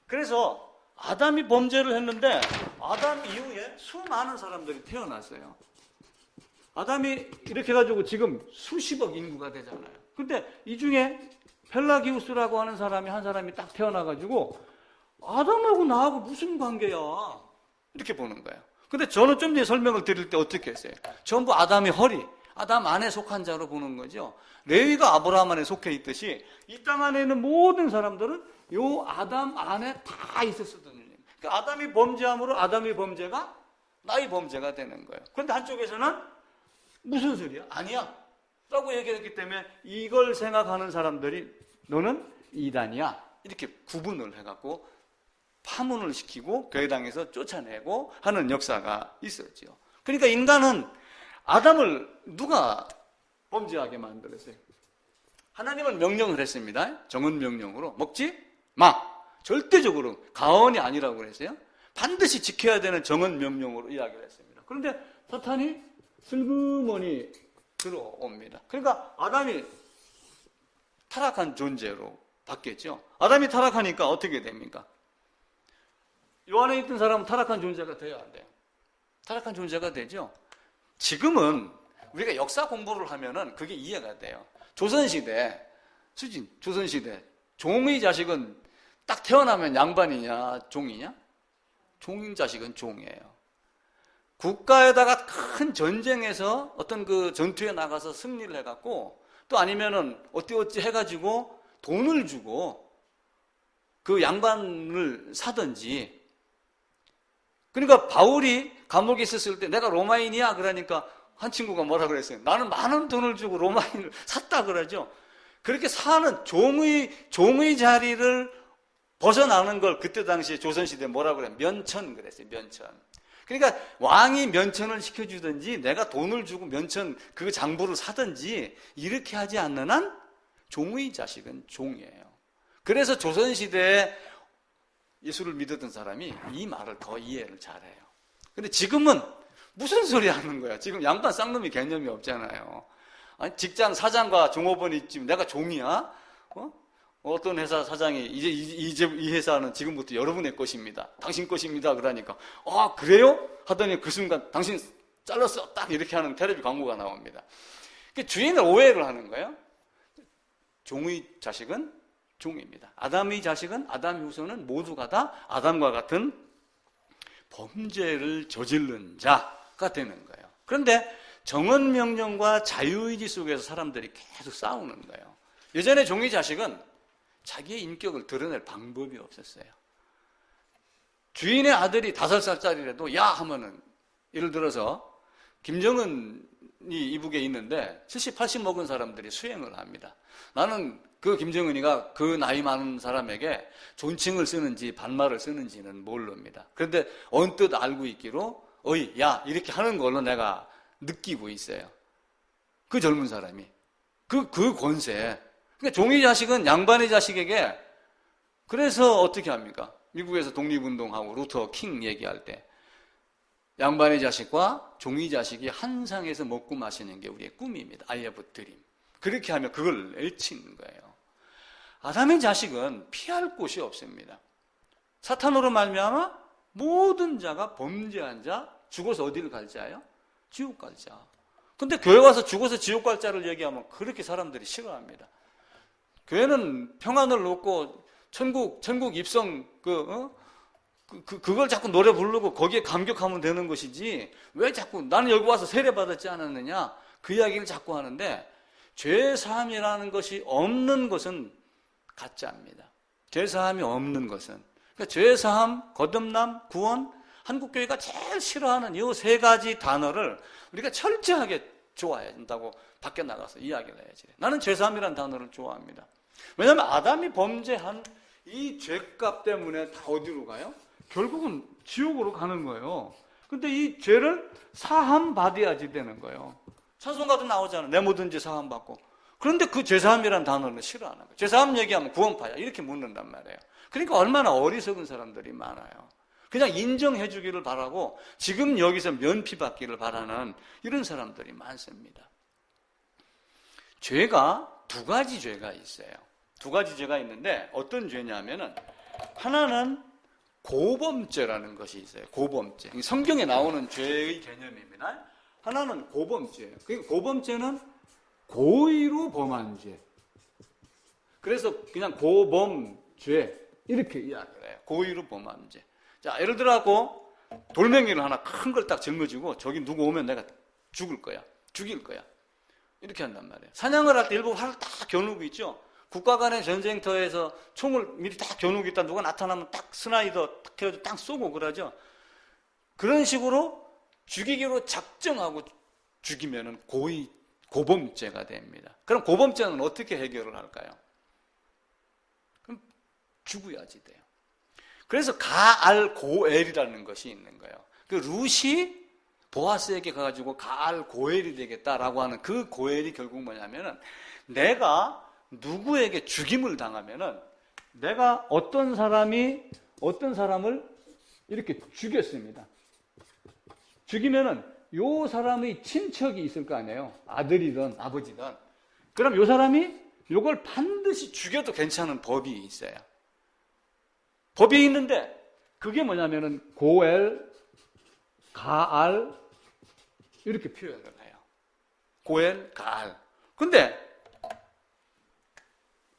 [SPEAKER 1] 그래서 아담이 범죄를 했는데 아담 이후에 수많은 사람들이 태어났어요. 아담이 이렇게 해가지고 지금 수십억 인구가 되잖아요. 근데 이 중에 펠라기우스라고 하는 사람이 한 사람이 딱 태어나가지고 아담하고 나하고 무슨 관계야? 이렇게 보는 거예요. 근데 저는 좀 전에 설명을 드릴 때 어떻게 했어요? 전부 아담의 허리, 아담 안에 속한 자로 보는 거죠. 레위가 아브라함 안에 속해 있듯이 이 땅 안에 있는 모든 사람들은 요 아담 안에 다 있었거든요. 그러니까 아담이 범죄함으로 아담의 범죄가 나의 범죄가 되는 거예요. 그런데 한쪽에서는 무슨 소리야? 아니야 라고 얘기했기 때문에 이걸 생각하는 사람들이 너는 이단이야 이렇게 구분을 해갖고 파문을 시키고 교회당에서 쫓아내고 하는 역사가 있었죠. 그러니까 인간은 아담을 누가 범죄하게 만들었어요? 하나님은 명령을 했습니다. 정은 명령으로 먹지 마. 절대적으로 가언이 아니라고 그랬어요. 반드시 지켜야 되는 정은 명령으로 이야기를 했습니다. 그런데 사탄이 슬그머니 들어옵니다. 그러니까 아담이 타락한 존재로 바뀌었죠. 아담이 타락하니까 어떻게 됩니까? 요 안에 있던 사람은 타락한 존재가 돼야 안 돼요. 타락한 존재가 되죠. 지금은 우리가 역사 공부를 하면은 그게 이해가 돼요. 조선시대, 조선시대, 종의 자식은 딱 태어나면 양반이냐, 종이냐? 종인 자식은 종이에요. 국가에다가 큰 전쟁에서 어떤 그 전투에 나가서 승리를 해갖고 또 아니면은 어찌어찌 해가지고 돈을 주고 그 양반을 사든지. 그러니까 바울이 감옥에 있었을 때 내가 로마인이야 그러니까 한 친구가 뭐라 그랬어요? 나는 많은 돈을 주고 로마인을 샀다 그러죠. 그렇게 사는 종의 자리를 벗어나는 걸 그때 당시에 조선시대에 뭐라 그래요? 면천 그랬어요. 면천. 그러니까 왕이 면천을 시켜주든지 내가 돈을 주고 면천 그 장부를 사든지 이렇게 하지 않는 한 종의 자식은 종이에요. 그래서 조선시대에 예수를 믿었던 사람이 이 말을 더 이해를 잘해요. 근데 지금은 무슨 소리 하는 거야? 지금 양반 쌍놈이 개념이 없잖아요. 아니, 직장 사장과 종업원이 지금 내가 종이야? 어떤 회사 사장이 이제 이 회사는 지금부터 여러분의 것입니다. 당신 것입니다. 그러니까 그래요? 하더니 그 순간 당신 잘랐어. 딱 이렇게 하는 텔레비 광고가 나옵니다. 주인을 오해를 하는 거예요. 종의 자식은 종입니다. 아담의 자식은 아담의 후손은 모두가 다 아담과 같은 범죄를 저지른 자가 되는 거예요. 그런데 정언명령과 자유의지 속에서 사람들이 계속 싸우는 거예요. 예전에 종의 자식은 자기의 인격을 드러낼 방법이 없었어요. 주인의 아들이 5살짜리라도 야 하면은 예를 들어서 김정은이 이북에 있는데 70, 80 먹은 사람들이 수행을 합니다. 나는 그 김정은이가 그 나이 많은 사람에게 존칭을 쓰는지 반말을 쓰는지는 모릅니다. 그런데 언뜻 알고 있기로 어이 야 이렇게 하는 걸로 내가 느끼고 있어요. 그 젊은 사람이 그 권세. 그러니까 종의 자식은 양반의 자식에게 그래서 어떻게 합니까? 미국에서 독립운동하고 루터 킹 얘기할 때 양반의 자식과 종의 자식이 한 상에서 먹고 마시는 게 우리의 꿈입니다. I have a dream. 그렇게 하면 그걸 내치는 거예요. 아담의 자식은 피할 곳이 없습니다. 사탄으로 말미암아 모든 자가 범죄한 자, 죽어서 어디를 갈 자예요? 지옥 갈 자. 근데 교회 와서 죽어서 지옥 갈 자를 얘기하면 그렇게 사람들이 싫어합니다. 교회는 평안을 놓고 천국 입성, 그걸 자꾸 노래 부르고 거기에 감격하면 되는 것이지, 왜 자꾸 나는 여기 와서 세례받았지 않았느냐? 그 이야기를 자꾸 하는데, 죄사함이라는 것이 없는 것은 가짜입니다. 죄사함이 없는 것은. 그러니까 죄사함, 거듭남, 구원, 한국교회가 제일 싫어하는 이 세 가지 단어를 우리가 철저하게 좋아해야 된다고 밖에 나가서 이야기를 해야지. 나는 죄사함이라는 단어를 좋아합니다. 왜냐하면 아담이 범죄한 이 죄값 때문에 다 어디로 가요? 결국은 지옥으로 가는 거예요. 근데 이 죄를 사함받아야지 되는 거예요. 찬송가도 나오잖아요. 내 뭐든지 사함받고. 그런데 그 죄사함이라는 단어는 싫어하는 거예요. 죄사함 얘기하면 구원파야. 이렇게 묻는단 말이에요. 그러니까 얼마나 어리석은 사람들이 많아요. 그냥 인정해 주기를 바라고 지금 여기서 면피받기를 바라는 이런 사람들이 많습니다. 죄가 두 가지 죄가 있어요. 두 가지 죄가 있는데 어떤 죄냐면은 하나는 고범죄라는 것이 있어요. 고범죄. 성경에 나오는 죄의 개념입니다. 하나는 고범죄예요. 그러니까 고범죄는 고의로 범한 죄. 그래서 그냥 고범죄 이렇게 이야기를 해요. 고의로 범한 죄. 자, 예를 들어갖고 돌멩이를 하나 큰 걸 딱 짊어지고 저기 누구 오면 내가 죽일 거야. 이렇게 한단 말이에요. 사냥을 할 때 일부 활을 딱 겨누고 있죠. 국가 간의 전쟁터에서 총을 미리 딱 겨누고 있다 누가 나타나면 딱 스나이더 딱 해가지고 딱 쏘고 그러죠. 그런 식으로 죽이기로 작정하고 죽이면은 고범죄가 됩니다. 그럼 고범죄는 어떻게 해결을 할까요? 그럼 죽어야지 돼요. 그래서 가알고엘이라는 것이 있는 거예요. 그 룻이 보아스에게 가가지고 가알고엘이 되겠다라고 하는 그 고엘이 결국 뭐냐면은 내가 누구에게 죽임을 당하면은 내가 어떤 사람을 이렇게 죽였습니다. 죽이면은 요 사람의 친척이 있을 거 아니에요. 아들이든 아버지든. 그럼 요 사람이 요걸 반드시 죽여도 괜찮은 법이 있어요. 법이 있는데 그게 뭐냐면은 고엘, 가알 이렇게 표현을 해요. 고엘, 가알. 근데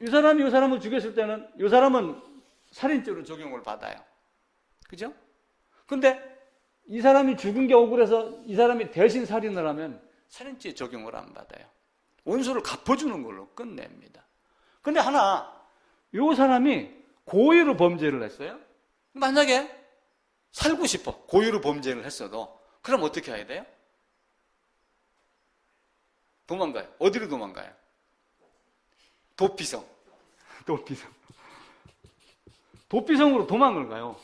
[SPEAKER 1] 이 사람이 이 사람을 죽였을 때는 이 사람은 살인죄로 적용을 받아요. 그죠? 근데 이 사람이 죽은 게 억울해서 이 사람이 대신 살인을 하면 살인죄 적용을 안 받아요. 원수를 갚아주는 걸로 끝냅니다. 근데 하나, 이 사람이 고의로 범죄를 했어요. 만약에 살고 싶어. 고의로 범죄를 했어도. 그럼 어떻게 해야 돼요? 도망가요. 어디로 도망가요? 도피성. 도피성으로 도망을 가요.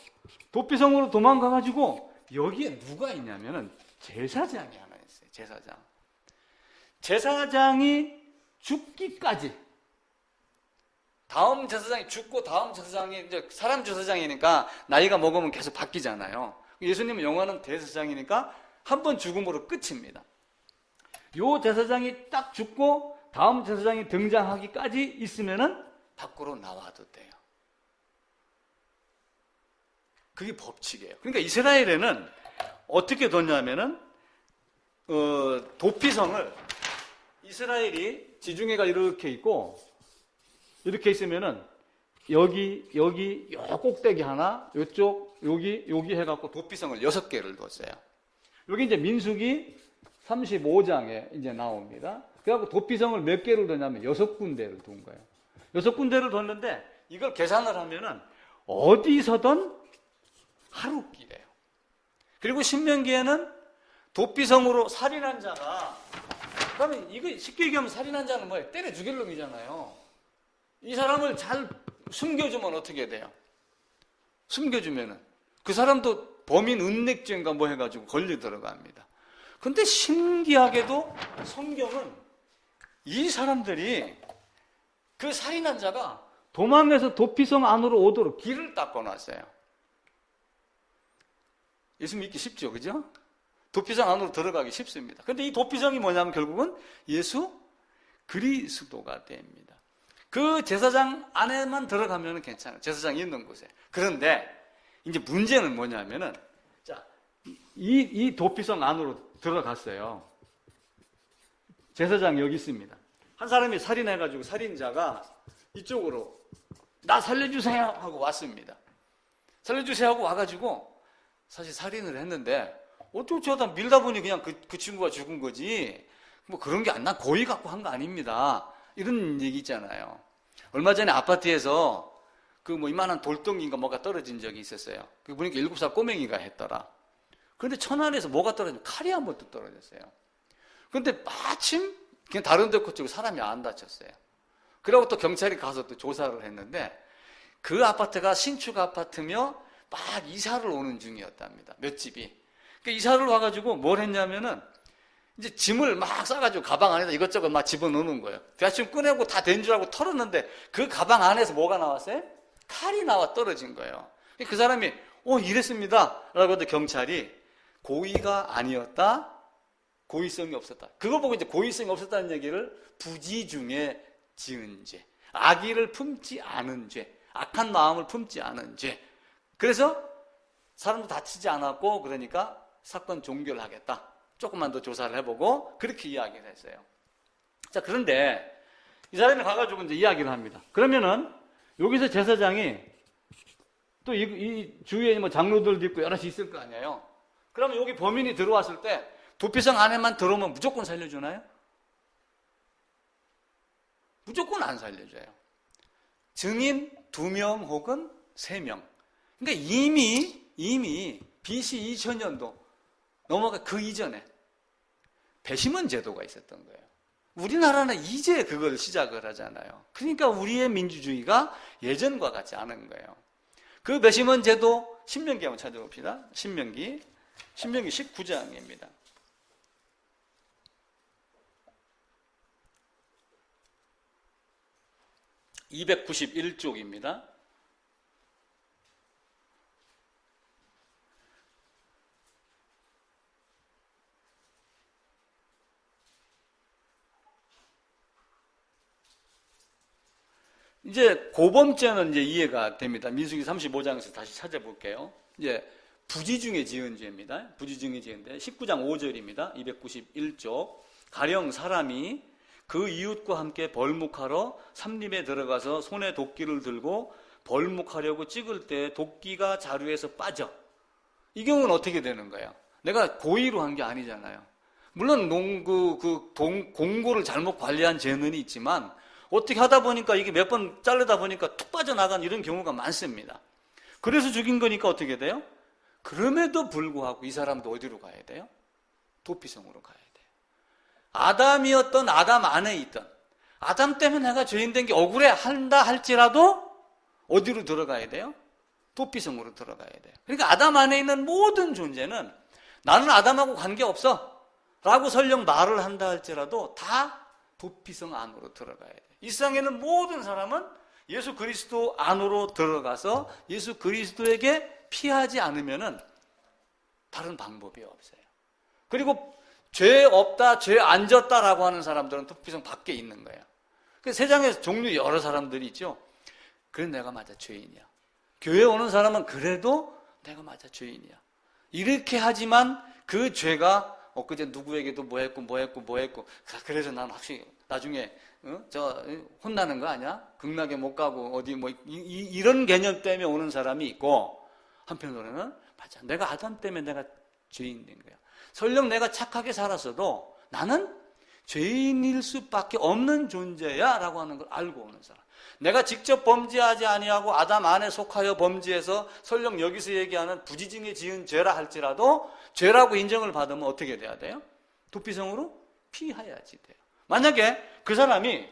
[SPEAKER 1] 도피성으로 도망가가지고 여기에 누가 있냐면은 제사장이 하나 있어요. 제사장이 죽기까지. 다음 제사장이 죽고 다음 제사장이 이제 사람 제사장이니까 나이가 먹으면 계속 바뀌잖아요. 예수님은 영원한 대제사장이니까 한 번 죽음으로 끝입니다. 요 제사장이 딱 죽고 다음 제사장이 등장하기까지 있으면은 밖으로 나와도 돼요. 그게 법칙이에요. 그러니까 이스라엘에는 어떻게 뒀냐면은 도피성을 이스라엘이 지중해가 이렇게 있고 이렇게 있으면은 여기 요 꼭대기 하나, 요쪽 여기 해갖고 도피성을 6개를 뒀어요. 여기 이제 민수기 35장에 이제 나옵니다. 그래갖고 도피성을 몇 개를 뒀냐면 6군데를 둔 거예요. 6군데를 뒀는데 이걸 계산을 하면은 어디서든 하루끼래요. 그리고 신명기에는 도피성으로 살인한 자가, 그러면 이거 쉽게 얘기하면 살인한 자는 뭐예요? 때려 죽일 놈이잖아요. 이 사람을 잘 숨겨주면 어떻게 돼요? 숨겨주면은 그 사람도 범인 은닉죄인가 뭐 해가지고 걸려 들어갑니다. 근데 신기하게도 성경은 이 사람들이 그 살인한 자가 도망해서 도피성 안으로 오도록 길을 닦아놨어요. 예수 믿기 쉽죠, 그죠? 도피성 안으로 들어가기 쉽습니다. 근데 이 도피성이 뭐냐면 결국은 예수 그리스도가 됩니다. 그 제사장 안에만 들어가면 괜찮아요. 제사장이 있는 곳에. 그런데 이제 문제는 뭐냐면은, 자, 이 도피성 안으로 들어갔어요. 제사장 여기 있습니다. 한 사람이 살인해가지고 살인자가 이쪽으로 나 살려주세요 하고 왔습니다. 살려주세요 하고 와가지고 사실 살인을 했는데 어떻게 하다 밀다 보니 그냥 그 친구가 죽은 거지 뭐 그런 게 안, 난 고의 갖고 한 거 아닙니다. 이런 얘기 있잖아요. 얼마 전에 아파트에서 그 뭐 이만한 돌덩이인가 뭐가 떨어진 적이 있었어요. 그 보니까 7살 꼬맹이가 했더라. 그런데 천안에서 뭐가 떨어지면 칼이 한 번 또 떨어졌어요. 그런데 마침 그냥 다른 데 꽂히고 사람이 안 다쳤어요. 그러고 또 경찰이 가서 또 조사를 했는데 그 아파트가 신축 아파트며 막 이사를 오는 중이었답니다. 몇 집이. 그러니까 이사를 와가지고 뭘 했냐면은 이제 짐을 막 싸가지고 가방 안에다 이것저것 막 집어넣는 거예요. 대충 꺼내고 다 된 줄 알고 털었는데 그 가방 안에서 뭐가 나왔어요? 칼이 나와 떨어진 거예요. 그 사람이 이랬습니다 라고 해도 경찰이 고의가 아니었다, 고의성이 없었다. 그거 보고 이제 고의성이 없었다는 얘기를 부지 중에 지은 죄, 악의를 품지 않은 죄, 악한 마음을 품지 않은 죄. 그래서 사람도 다치지 않았고 그러니까 사건 종결을 하겠다. 조금만 더 조사를 해보고 그렇게 이야기를 했어요. 자, 그런데 이 사람이 가가지고 이제 이야기를 합니다. 그러면은 여기서 제사장이 또 이 주위에 뭐 장로들도 있고 여럿이 있을 거 아니에요. 그러면 여기 범인이 들어왔을 때 도피성 안에만 들어오면 무조건 살려주나요? 무조건 안 살려줘요. 증인 2명 혹은 3명. 그러니까 이미 BC 2000년도 넘어가 그 이전에 배심원 제도가 있었던 거예요. 우리나라는 이제 그걸 시작을 하잖아요. 그러니까 우리의 민주주의가 예전과 같지 않은 거예요. 그 배심원 제도 신명기 한번 찾아봅시다. 신명기 19장입니다. 291쪽입니다. 이제 고범죄는 이제 이해가 됩니다. 민수기 35장에서 다시 찾아볼게요. 이제 부지 중에 지은 죄입니다. 부지 중에 지은데 19장 5절입니다. 291쪽. 가령 사람이 그 이웃과 함께 벌목하러 삼림에 들어가서 손에 도끼를 들고 벌목하려고 찍을 때 도끼가 자루에서 빠져. 이 경우는 어떻게 되는 거예요? 내가 고의로 한 게 아니잖아요. 물론 공고를 잘못 관리한 죄는 있지만 어떻게 하다 보니까 이게 몇 번 자르다 보니까 툭 빠져나간 이런 경우가 많습니다. 그래서 죽인 거니까 어떻게 돼요? 그럼에도 불구하고 이 사람도 어디로 가야 돼요? 도피성으로 가야 돼요. 아담이었던 아담 안에 있던 아담 때문에 내가 죄인 된 게 억울해 한다 할지라도 어디로 들어가야 돼요? 도피성으로 들어가야 돼요. 그러니까 아담 안에 있는 모든 존재는 나는 아담하고 관계없어 라고 설령 말을 한다 할지라도 다 도피성 안으로 들어가야 돼요. 이 세상에는 모든 사람은 예수 그리스도 안으로 들어가서 예수 그리스도에게 피하지 않으면은 다른 방법이 없어요. 그리고 죄 없다, 죄 안 졌다라고 하는 사람들은 도피성 밖에 있는 거예요. 그 세상에 종류 여러 사람들이 있죠. 그래 내가 맞아 죄인이야. 교회 오는 사람은 그래도 내가 맞아 죄인이야. 이렇게 하지만 그 죄가 엊그제 누구에게도 뭐 했고 그래서 난 확실히 나중에 혼나는 거 아니야? 극락에 못 가고 어디 뭐 이런 개념 때문에 오는 사람이 있고 한편으로는 맞아 내가 아담 때문에 내가 죄인 된 거야. 설령 내가 착하게 살았어도 나는 죄인일 수밖에 없는 존재야 라고 하는 걸 알고 오는 사람. 내가 직접 범죄하지 아니하고 아담 안에 속하여 범죄해서 설령 여기서 얘기하는 부지중에 지은 죄라 할지라도 죄라고 인정을 받으면 어떻게 돼야 돼요? 도피성으로 피해야지 돼요. 만약에 그 사람이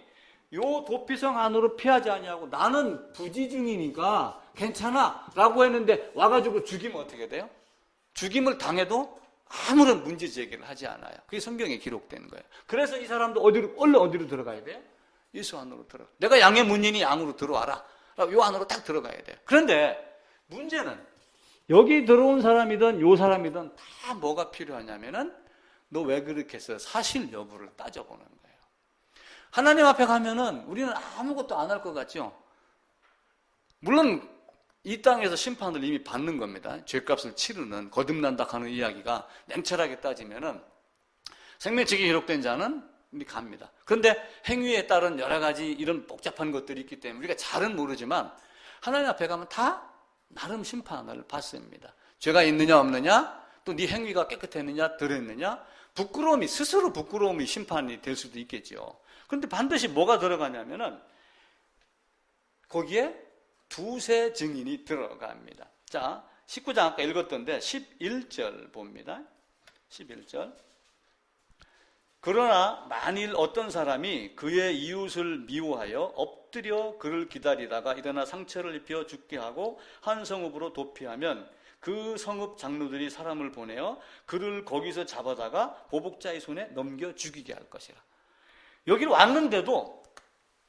[SPEAKER 1] 요 도피성 안으로 피하지 아니하고 나는 부지중이니까 괜찮아 라고 했는데 와가지고 죽이면 어떻게 돼요? 죽임을 당해도 아무런 문제 제기를 하지 않아요. 그게 성경에 기록된 거예요. 그래서 이 사람도 얼른 어디로 들어가야 돼요? 예수 안으로 들어가. 내가 양의 문이니 양으로 들어와라. 요 안으로 딱 들어가야 돼요. 그런데 문제는 여기 들어온 사람이든 요 사람이든 다 뭐가 필요하냐면은 너 왜 그렇게 했어? 사실 여부를 따져보는 거예요. 하나님 앞에 가면은 우리는 아무것도 안 할 것 같죠? 물론 이 땅에서 심판을 이미 받는 겁니다. 죄값을 치르는 거듭난다 하는 이야기가 냉철하게 따지면은 생명책에 기록된 자는 갑니다. 그런데 행위에 따른 여러 가지 이런 복잡한 것들이 있기 때문에 우리가 잘은 모르지만 하나님 앞에 가면 다 나름 심판을 받습니다. 죄가 있느냐 없느냐, 또 네 행위가 깨끗했느냐 덜했느냐, 스스로 부끄러움이 심판이 될 수도 있겠죠. 그런데 반드시 뭐가 들어가냐면은 거기에 두세 증인이 들어갑니다. 자, 19장 아까 읽었던데 11절 봅니다. 11절. 그러나 만일 어떤 사람이 그의 이웃을 미워하여 엎드려 그를 기다리다가 일어나 상처를 입혀 죽게 하고 한 성읍으로 도피하면 그 성읍 장로들이 사람을 보내어 그를 거기서 잡아다가 보복자의 손에 넘겨 죽이게 할 것이라. 여기로 왔는데도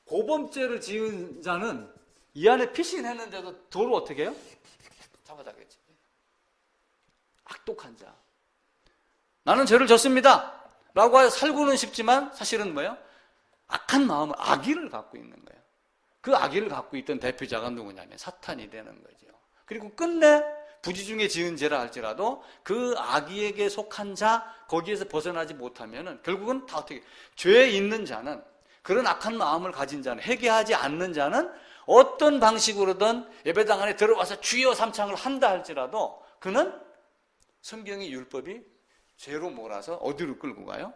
[SPEAKER 1] 고범죄를 지은 자는 이 안에 피신했는데도 도로 어떻게 해요? 잡아다겠지. 악독한 자. 나는 죄를 졌습니다 라고 하여 살고는 싶지만 사실은 뭐예요? 악한 마음을, 악의를 갖고 있는 거예요. 그 악의를 갖고 있던 대표자가 누구냐면 사탄이 되는 거죠. 그리고 끝내 부지 중에 지은 죄라 할지라도 그 악의에게 속한 자, 거기에서 벗어나지 못하면은 결국은 다 어떻게, 죄에 있는 자는, 그런 악한 마음을 가진 자는, 회개하지 않는 자는 어떤 방식으로든 예배당 안에 들어와서 주여 삼창을 한다 할지라도 그는 성경의 율법이 죄로 몰아서 어디로 끌고 가요?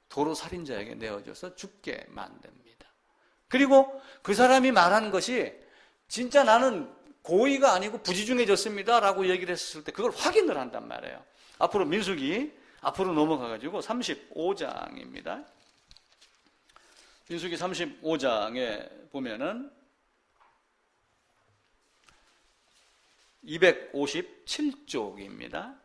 [SPEAKER 1] 도로 살인자에게 내어줘서 죽게 만듭니다. 그리고 그 사람이 말하는 것이 진짜 나는 고의가 아니고 부지중해졌습니다 라고 얘기를 했을 때 그걸 확인을 한단 말이에요. 앞으로 민수기 앞으로 넘어가가지고 35장입니다. 민수기 35장에 보면은 257쪽입니다.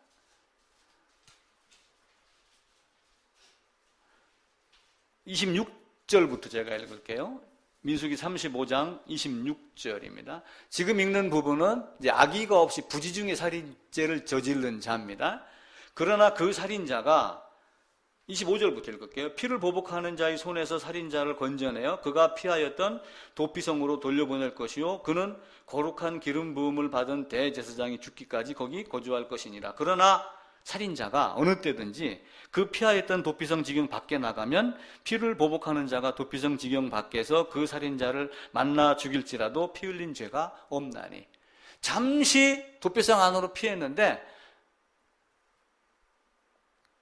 [SPEAKER 1] 26절부터 제가 읽을게요. 민수기 35장 26절입니다. 지금 읽는 부분은 이제 악의가 없이 부지중해 살인죄를 저지른 자입니다. 그러나 그 살인자가 25절부터 읽을게요. 피를 보복하는 자의 손에서 살인자를 건져내어 그가 피하였던 도피성으로 돌려보낼 것이요 그는 거룩한 기름 부음을 받은 대제사장이 죽기까지 거기 거주할 것이니라. 그러나 살인자가 어느 때든지 그 피하였던 도피성 지경 밖에 나가면 피를 보복하는 자가 도피성 지경 밖에서 그 살인자를 만나 죽일지라도 피 흘린 죄가 없나니. 잠시 도피성 안으로 피했는데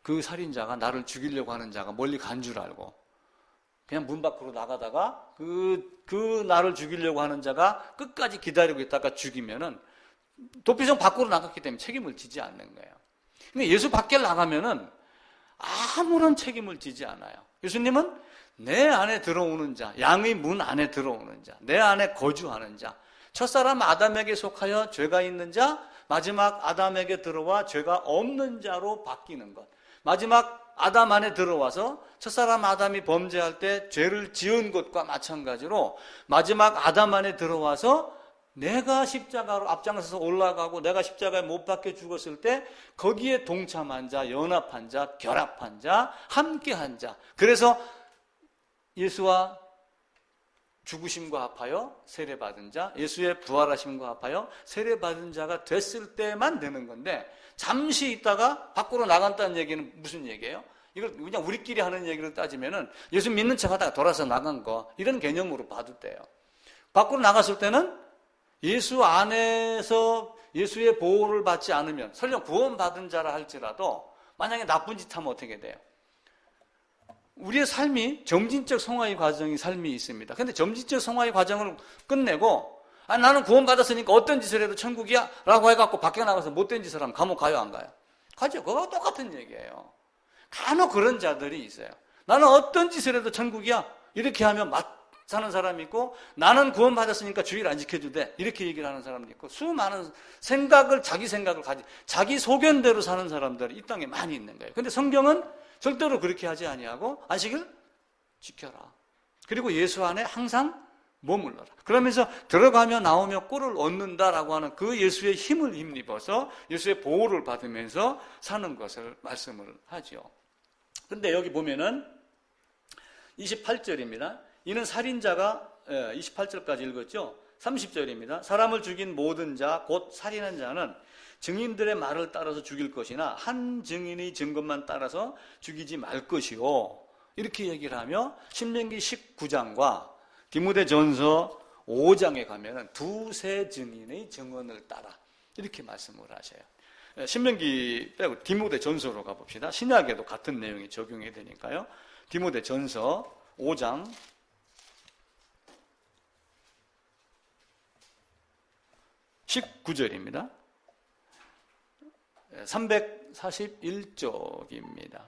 [SPEAKER 1] 그 살인자가 나를 죽이려고 하는 자가 멀리 간 줄 알고 그냥 문 밖으로 나가다가 그 나를 죽이려고 하는 자가 끝까지 기다리고 있다가 죽이면은 도피성 밖으로 나갔기 때문에 책임을 지지 않는 거예요. 근데 예수 밖에 나가면은 아무런 책임을 지지 않아요. 예수님은 내 안에 들어오는 자, 양의 문 안에 들어오는 자, 내 안에 거주하는 자, 첫사람 아담에게 속하여 죄가 있는 자, 마지막 아담에게 들어와 죄가 없는 자로 바뀌는 것. 마지막 아담 안에 들어와서 첫사람 아담이 범죄할 때 죄를 지은 것과 마찬가지로 마지막 아담 안에 들어와서 내가 십자가로 앞장서서 올라가고 내가 십자가에 못 박혀 죽었을 때 거기에 동참한 자, 연합한 자, 결합한 자, 함께한 자. 그래서 예수와 죽으심과 합하여 세례받은 자, 예수의 부활하심과 합하여 세례받은 자가 됐을 때만 되는 건데 잠시 있다가 밖으로 나간다는 얘기는 무슨 얘기예요? 이걸 그냥 우리끼리 하는 얘기를 따지면은 예수 믿는 척 하다가 돌아서 나간 거 이런 개념으로 봐도 돼요. 밖으로 나갔을 때는 예수 안에서 예수의 보호를 받지 않으면 설령 구원받은 자라 할지라도 만약에 나쁜 짓 하면 어떻게 돼요? 우리의 삶이 점진적 성화의 과정이 삶이 있습니다. 근데 점진적 성화의 과정을 끝내고 나는 구원받았으니까 어떤 짓을 해도 천국이야 라고 해갖고 밖에 나가서 못된 짓을 하면 감옥 가요 안 가요? 가죠. 그거와 똑같은 얘기예요. 간혹 그런 자들이 있어요. 나는 어떤 짓을 해도 천국이야 이렇게 하면 사는 사람이 있고 나는 구원받았으니까 주일 안 지켜도 돼 이렇게 얘기를 하는 사람도 있고 수많은 자기 생각을 자기 소견대로 사는 사람들이 이 땅에 많이 있는 거예요. 근데 성경은 절대로 그렇게 하지 아니하고 안식일 지켜라. 그리고 예수 안에 항상 머물러라. 그러면서 들어가며 나오며 꿀을 얻는다라고 하는 그 예수의 힘을 힘입어서 예수의 보호를 받으면서 사는 것을 말씀을 하죠. 근데 여기 보면은 28절입니다. 이는 살인자가 28절까지 읽었죠. 30절입니다. 사람을 죽인 모든 자 곧 살인한 자는 증인들의 말을 따라서 죽일 것이나 한 증인의 증거만 따라서 죽이지 말 것이요. 이렇게 얘기를 하며 신명기 19장과 디모데전서 5장에 가면은 두세 증인의 증언을 따라 이렇게 말씀을 하셔요. 신명기 빼고 디모데전서로 가봅시다. 신약에도 같은 내용이 적용이 되니까요. 디모데전서 5장 19절입니다. 341쪽입니다.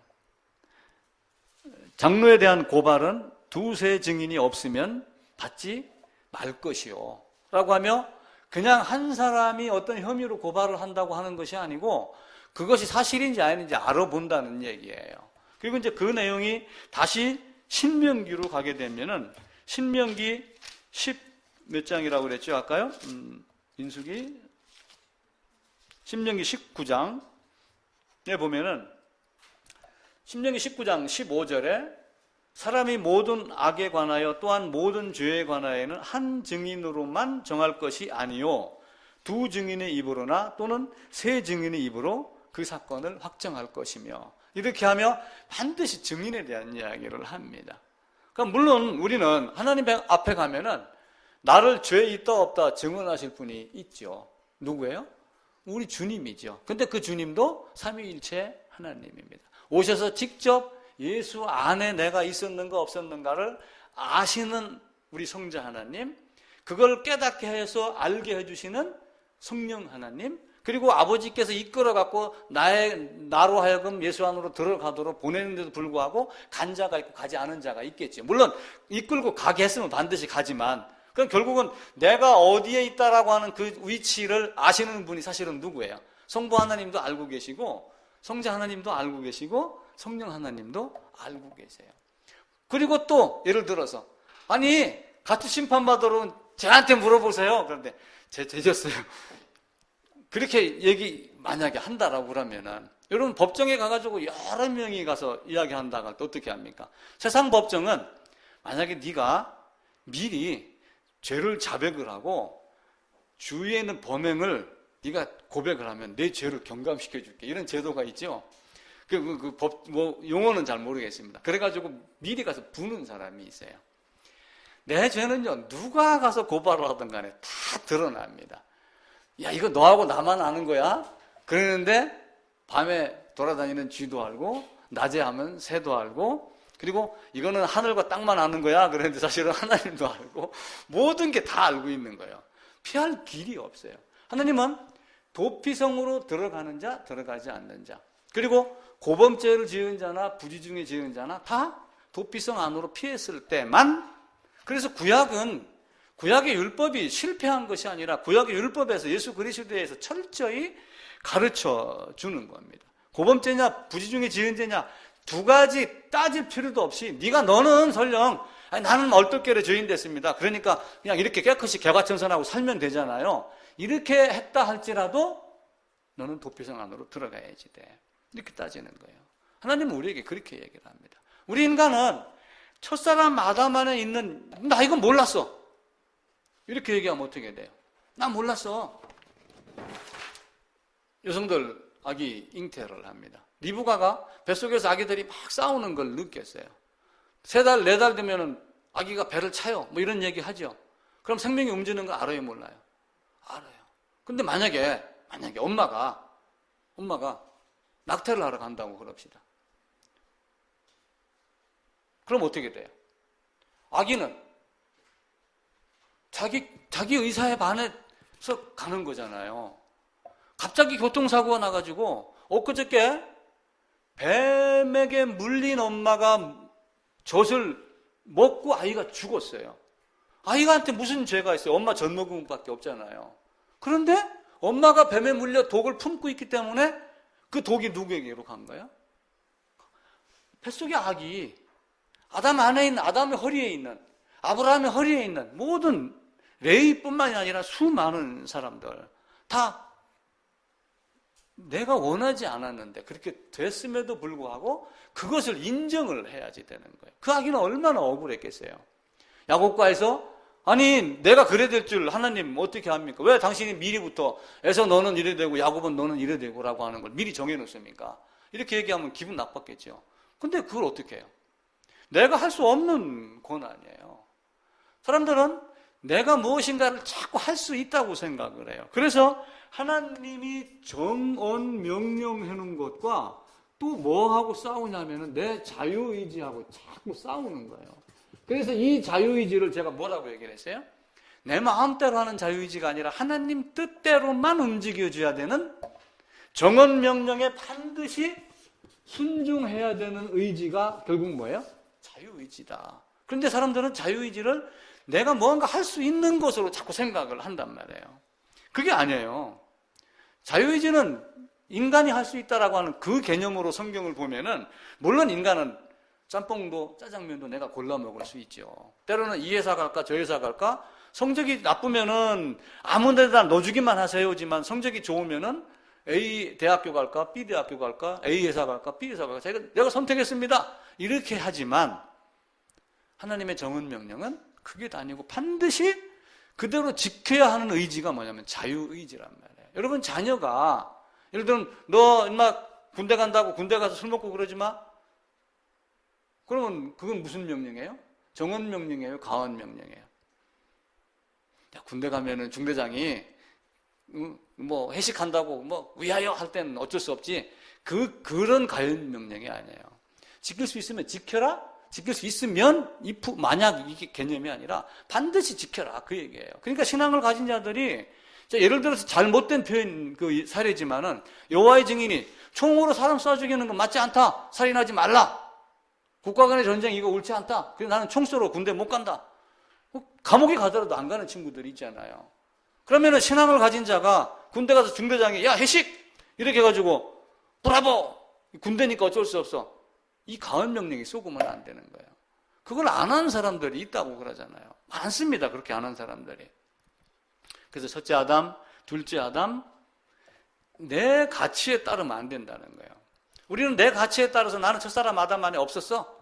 [SPEAKER 1] 장로에 대한 고발은 두세 증인이 없으면 받지 말 것이요 라고 하며, 그냥 한 사람이 어떤 혐의로 고발을 한다고 하는 것이 아니고 그것이 사실인지 아닌지 알아본다는 얘기예요. 그리고 이제 그 내용이 다시 신명기로 가게 되면은 신명기 10 몇 장이라고 그랬죠 아까요? 민수기 신명기 19장에 보면은 신명기 19장 15절에 사람이 모든 악에 관하여 또한 모든 죄에 관하여는 한 증인으로만 정할 것이 아니요 두 증인의 입으로나 또는 세 증인의 입으로 그 사건을 확정할 것이며, 이렇게 하며 반드시 증인에 대한 이야기를 합니다. 그러니까 물론 우리는 하나님 앞에 가면은 나를 죄 있다 없다 증언하실 분이 있죠. 누구예요? 우리 주님이죠. 근데 그 주님도 삼위일체 하나님입니다. 오셔서 직접 예수 안에 내가 있었는가 없었는가를 아시는 우리 성자 하나님, 그걸 깨닫게 해서 알게 해주시는 성령 하나님, 그리고 아버지께서 이끌어갖고 나로 하여금 예수 안으로 들어가도록 보내는데도 불구하고 간 자가 있고 가지 않은 자가 있겠죠. 물론 이끌고 가게 했으면 반드시 가지만, 그럼 결국은 내가 어디에 있다라고 하는 그 위치를 아시는 분이 사실은 누구예요? 성부 하나님도 알고 계시고 성자 하나님도 알고 계시고 성령 하나님도 알고 계세요. 그리고 또 예를 들어서 아니 같이 심판받으러 온 쟤한테 물어보세요. 그런데 쟤 죄졌어요. 그렇게 얘기 만약에 한다라고 그러면은, 여러분 법정에 가가지고 여러 명이 가서 이야기한다고 할 때 어떻게 합니까? 세상 법정은 만약에 네가 미리 죄를 자백을 하고 주위에 있는 범행을 네가 고백을 하면 내 죄를 경감시켜 줄게, 이런 제도가 있죠. 용어는 잘 모르겠습니다. 그래가지고 미리 가서 부는 사람이 있어요. 내 죄는요, 누가 가서 고발을 하든 간에 다 드러납니다. 야, 이거 너하고 나만 아는 거야? 그러는데 밤에 돌아다니는 쥐도 알고 낮에 하면 새도 알고, 그리고 이거는 하늘과 땅만 아는 거야. 그런데 사실은 하나님도 알고 모든 게 다 알고 있는 거예요. 피할 길이 없어요. 하나님은 도피성으로 들어가는 자, 들어가지 않는 자, 그리고 고범죄를 지은 자나 부지 중에 지은 자나 다 도피성 안으로 피했을 때만. 그래서 구약의 율법이 실패한 것이 아니라 구약의 율법에서 예수 그리스도에 대해서 철저히 가르쳐 주는 겁니다. 고범죄냐 부지 중에 지은 죄냐 두 가지 따질 필요도 없이, 너는 설령 나는 얼떨결에 죄인 됐습니다, 그러니까 그냥 이렇게 깨끗이 개과천선하고 살면 되잖아요. 이렇게 했다 할지라도 너는 도피성 안으로 들어가야지 돼, 이렇게 따지는 거예요. 하나님은 우리에게 그렇게 얘기를 합니다. 우리 인간은 첫사람 아담 안에 있는 나 이건 몰랐어, 이렇게 얘기하면 어떻게 돼요? 나 몰랐어. 여성들 아기 잉태를 합니다. 리브가가 뱃속에서 아기들이 막 싸우는 걸 느꼈어요. 3달, 4달 되면은 아기가 배를 차요. 뭐 이런 얘기 하죠. 그럼 생명이 움직이는 거 알아요, 몰라요? 알아요. 근데 만약에 엄마가 낙태를 하러 간다고 그럽시다. 그럼 어떻게 돼요? 아기는 자기 의사에 반해서 가는 거잖아요. 갑자기 교통사고가 나가지고 엊그저께 뱀에게 물린 엄마가 젖을 먹고 아이가 죽었어요. 아이한테 무슨 죄가 있어요? 엄마 젖 먹은 것밖에 없잖아요. 그런데 엄마가 뱀에 물려 독을 품고 있기 때문에 그 독이 누구에게로 간 거야? 뱃속의 아기, 아담 안에 있는, 아담의 허리에 있는, 아브라함의 허리에 있는 모든 레위뿐만이 아니라 수많은 사람들 다 내가 원하지 않았는데 그렇게 됐음에도 불구하고 그것을 인정을 해야지 되는 거예요. 그 아기는 얼마나 억울했겠어요. 야곱과에서 아니 내가 그래 될 줄 하나님 어떻게 합니까? 왜 당신이 미리부터 에서 너는 이래 되고 야곱은 너는 이래 되고 라고 하는 걸 미리 정해놓습니까? 이렇게 얘기하면 기분 나빴겠죠. 근데 그걸 어떻게 해요? 내가 할 수 없는 고난이에요. 사람들은 내가 무엇인가를 자꾸 할 수 있다고 생각을 해요. 그래서 하나님이 정언 명령해 놓은 것과 또 뭐하고 싸우냐면은 내 자유의지하고 자꾸 싸우는 거예요. 그래서 이 자유의지를 제가 뭐라고 얘기를 했어요? 내 마음대로 하는 자유의지가 아니라 하나님 뜻대로만 움직여줘야 되는 정언 명령에 반드시 순종해야 되는 의지가 결국 뭐예요? 자유의지다. 그런데 사람들은 자유의지를 내가 뭔가 할 수 있는 것으로 자꾸 생각을 한단 말이에요. 그게 아니에요. 자유의지는 인간이 할 수 있다라고 하는 그 개념으로 성경을 보면은, 물론 인간은 짬뽕도 짜장면도 내가 골라 먹을 수 있죠. 때로는 이 회사 갈까 저 회사 갈까, 성적이 나쁘면은 아무 데다 넣어주기만 하세요지만 성적이 좋으면은 A 대학교 갈까 B 대학교 갈까 A 회사 갈까 B 회사 갈까 내가 선택했습니다 이렇게 하지만, 하나님의 정언 명령은 그게 아니고 반드시 그대로 지켜야 하는 의지가 뭐냐면 자유의지란 말이에요. 여러분, 자녀가 예를 들면 너 인마 군대 간다고 군대 가서 술 먹고 그러지 마, 그러면 그건 무슨 명령이에요? 정언 명령이에요? 가언 명령이에요? 야, 군대 가면은 중대장이 뭐 회식한다고 뭐 위하여 할 때는 어쩔 수 없지, 그런 가언 명령이 아니에요. 지킬 수 있으면 지켜라, 지킬 수 있으면 만약 이게 개념이 아니라 반드시 지켜라, 그 얘기예요. 그러니까 신앙을 가진 자들이, 예를 들어서 잘못된 표현 그 사례지만은, 여호와의 증인이 총으로 사람 쏴 죽이는 건 맞지 않다, 살인하지 말라, 국가 간의 전쟁 이거 옳지 않다, 그래서 나는 총 쏘러 군대 못 간다, 감옥에 가더라도 안 가는 친구들이 있잖아요. 그러면은 신앙을 가진 자가 군대 가서 중대장이 야 회식 이렇게 해가지고 브라보, 군대니까 어쩔 수 없어, 이 가언 명령이 쏘고는 안 되는 거예요. 그걸 안 하는 사람들이 있다고 그러잖아요. 많습니다, 그렇게 안 하는 사람들이. 그래서 첫째 아담, 둘째 아담, 내 가치에 따르면 안 된다는 거예요. 우리는 내 가치에 따라서 나는 첫사람 아담 안에 없었어,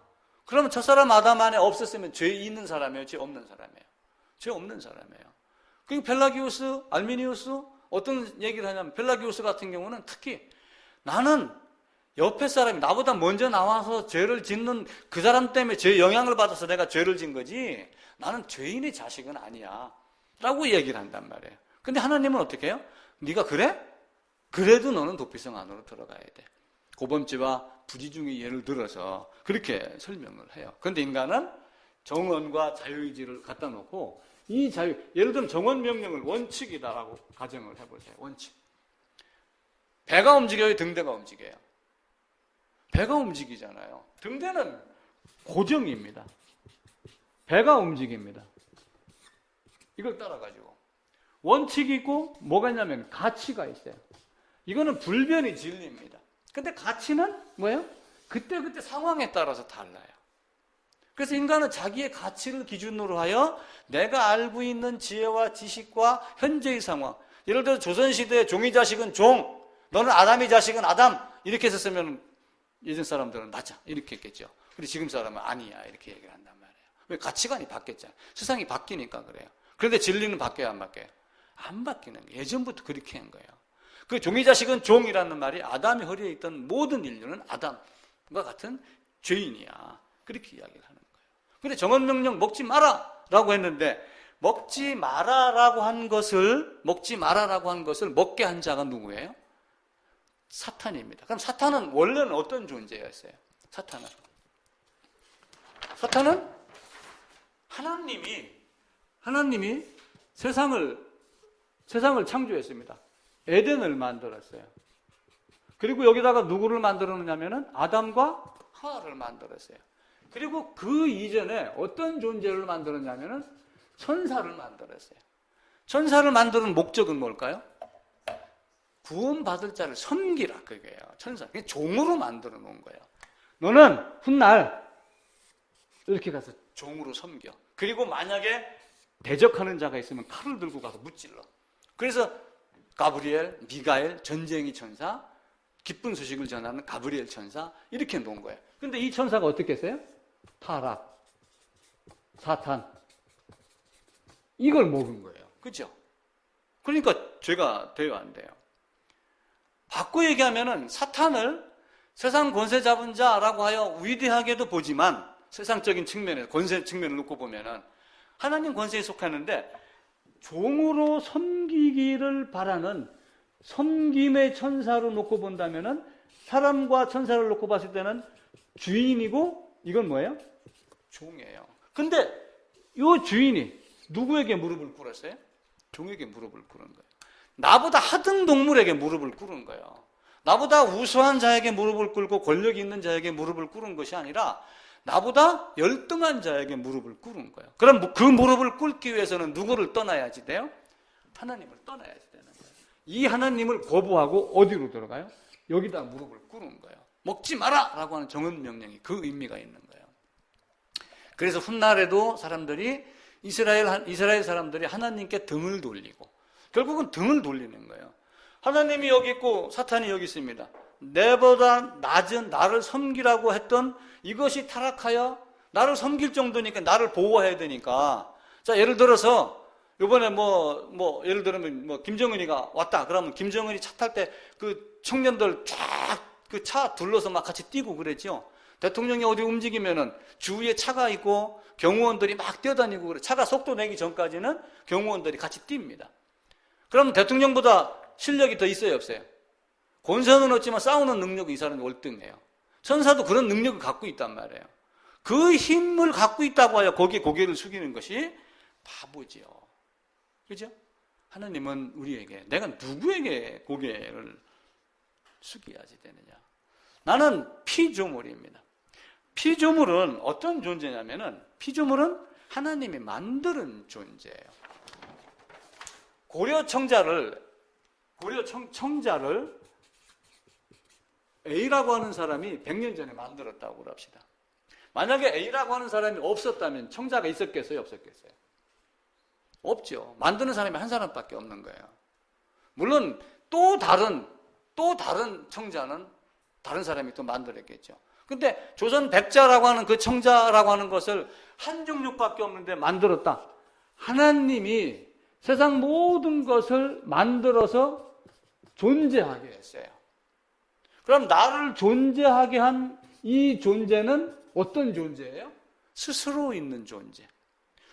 [SPEAKER 1] 그러면 첫사람 아담 안에 없었으면 죄 있는 사람이에요, 죄 없는 사람이에요? 죄 없는 사람이에요. 그리고 펠라기우스, 알미니우스 어떤 얘기를 하냐면, 펠라기우스 같은 경우는 특히 나는 옆에 사람이 나보다 먼저 나와서 죄를 짓는 그 사람 때문에 죄 영향을 받아서 내가 죄를 진 거지, 나는 죄인의 자식은 아니야 라고 얘기를 한단 말이에요. 근데 하나님은 어떻게 해요? 네가 그래? 그래도 너는 도피성 안으로 들어가야 돼. 고범죄와 부지 중의 예를 들어서 그렇게 설명을 해요. 그런데 인간은 정언과 자유의지를 갖다 놓고, 이 자유, 예를 들면 정언 명령을 원칙이다라고 가정을 해보세요. 원칙. 배가 움직여요, 등대가 움직여요? 배가 움직이잖아요. 등대는 고정입니다. 배가 움직입니다. 이걸 따라가지고 원칙이 있고 뭐가 있냐면 가치가 있어요. 이거는 불변의 진리입니다. 근데 가치는 뭐예요? 그때그때 상황에 따라서 달라요. 그래서 인간은 자기의 가치를 기준으로 하여 내가 알고 있는 지혜와 지식과 현재의 상황, 예를 들어 조선시대의 종이 자식은 종, 너는 아담의 자식은 아담, 이렇게 했었으면 예전 사람들은 맞아 이렇게 했겠죠. 근데 지금 사람은 아니야 이렇게 얘기를 한단 말이에요. 왜? 가치관이 바뀌었잖아요. 세상이 바뀌니까 그래요. 그런데 진리는 바뀌어요, 안 바뀌어요? 안 바뀌는 거예요. 예전부터 그렇게 한 거예요. 그 종이 자식은 종이라는 말이 아담의 허리에 있던 모든 인류는 아담과 같은 죄인이야, 그렇게 이야기를 하는 거예요. 근데 정언명령 먹지 마라 라고 했는데, 먹지 마라라고 한 것을 먹게 한 자가 누구예요? 사탄입니다. 그럼 사탄은 원래는 어떤 존재였어요? 사탄은 하나님이 세상을 창조했습니다. 에덴을 만들었어요. 그리고 여기다가 누구를 만들었냐면은 아담과 하와를 만들었어요. 그리고 그 이전에 어떤 존재를 만들었냐면은 천사를 만들었어요. 천사를 만드는 목적은 뭘까요? 구원받을 자를 섬기라, 그게요. 천사. 그게 종으로 만들어 놓은 거예요. 너는 훗날 이렇게 가서 종으로 섬겨. 그리고 만약에 대적하는 자가 있으면 칼을 들고 가서 무찔러. 그래서 가브리엘, 미가엘, 전쟁의 천사, 기쁜 소식을 전하는 가브리엘 천사, 이렇게 놓은 거예요. 근데 이 천사가 어떻게 했어요? 타락, 사탄, 이걸 먹은 거예요. 그죠? 그러니까 죄가 돼요, 안 돼요? 바꿔 얘기하면은 사탄을 세상 권세 잡은 자라고 하여 위대하게도 보지만, 세상적인 측면에서, 권세 측면을 놓고 보면은 하나님 권세에 속하는데 종으로 섬기기를 바라는 섬김의 천사로 놓고 본다면은 사람과 천사를 놓고 봤을 때는 주인이고 이건 뭐예요? 종이에요. 근데 이 주인이 누구에게 무릎을 꿇었어요? 종에게 무릎을 꿇은 거예요. 나보다 하등 동물에게 무릎을 꿇은 거예요. 나보다 우수한 자에게 무릎을 꿇고 권력이 있는 자에게 무릎을 꿇은 것이 아니라 나보다 열등한 자에게 무릎을 꿇은 거예요. 그럼 그 무릎을 꿇기 위해서는 누구를 떠나야지 돼요? 하나님을 떠나야지 되는 거예요. 이 하나님을 거부하고 어디로 들어가요? 여기다 무릎을 꿇은 거예요. 먹지 마라! 라고 하는 정언 명령이 그 의미가 있는 거예요. 그래서 훗날에도 이스라엘 사람들이 하나님께 등을 돌리고 결국은 등을 돌리는 거예요. 하나님이 여기 있고 사탄이 여기 있습니다. 내보다 낮은 나를 섬기라고 했던 이것이 타락하여 나를 섬길 정도니까 나를 보호해야 되니까. 자, 예를 들어서 이번에 예를 들면 김정은이가 왔다. 그러면 김정은이 차 탈 때 그 청년들 쫙 그 차 둘러서 막 같이 뛰고 그랬죠. 대통령이 어디 움직이면은 주위에 차가 있고 경호원들이 막 뛰어다니고 그래. 차가 속도 내기 전까지는 경호원들이 같이 뜁니다. 그럼 대통령보다 실력이 더 있어요, 없어요? 권세는 없지만 싸우는 능력이 이 사람이 월등해요. 천사도 그런 능력을 갖고 있단 말이에요. 그 힘을 갖고 있다고 하여 거기에 고개를 숙이는 것이 바보지요. 그죠? 하나님은 우리에게, 내가 누구에게 고개를 숙여야지 되느냐. 나는 피조물입니다. 피조물은 어떤 존재냐면은, 피조물은 하나님이 만드는 존재예요. 고려 청자를 A라고 하는 사람이 100년 전에 만들었다고 합시다. 만약에 A라고 하는 사람이 없었다면 청자가 있었겠어요? 없었겠어요? 없죠. 만드는 사람이 한 사람밖에 없는 거예요. 물론 또 다른 청자는 다른 사람이 또 만들었겠죠. 근데 조선 백자라고 하는 그 청자라고 하는 것을 한 종류밖에 없는데 만들었다. 하나님이 세상 모든 것을 만들어서 존재하게 했어요. 그럼 나를 존재하게 한 이 존재는 어떤 존재예요? 스스로 있는 존재.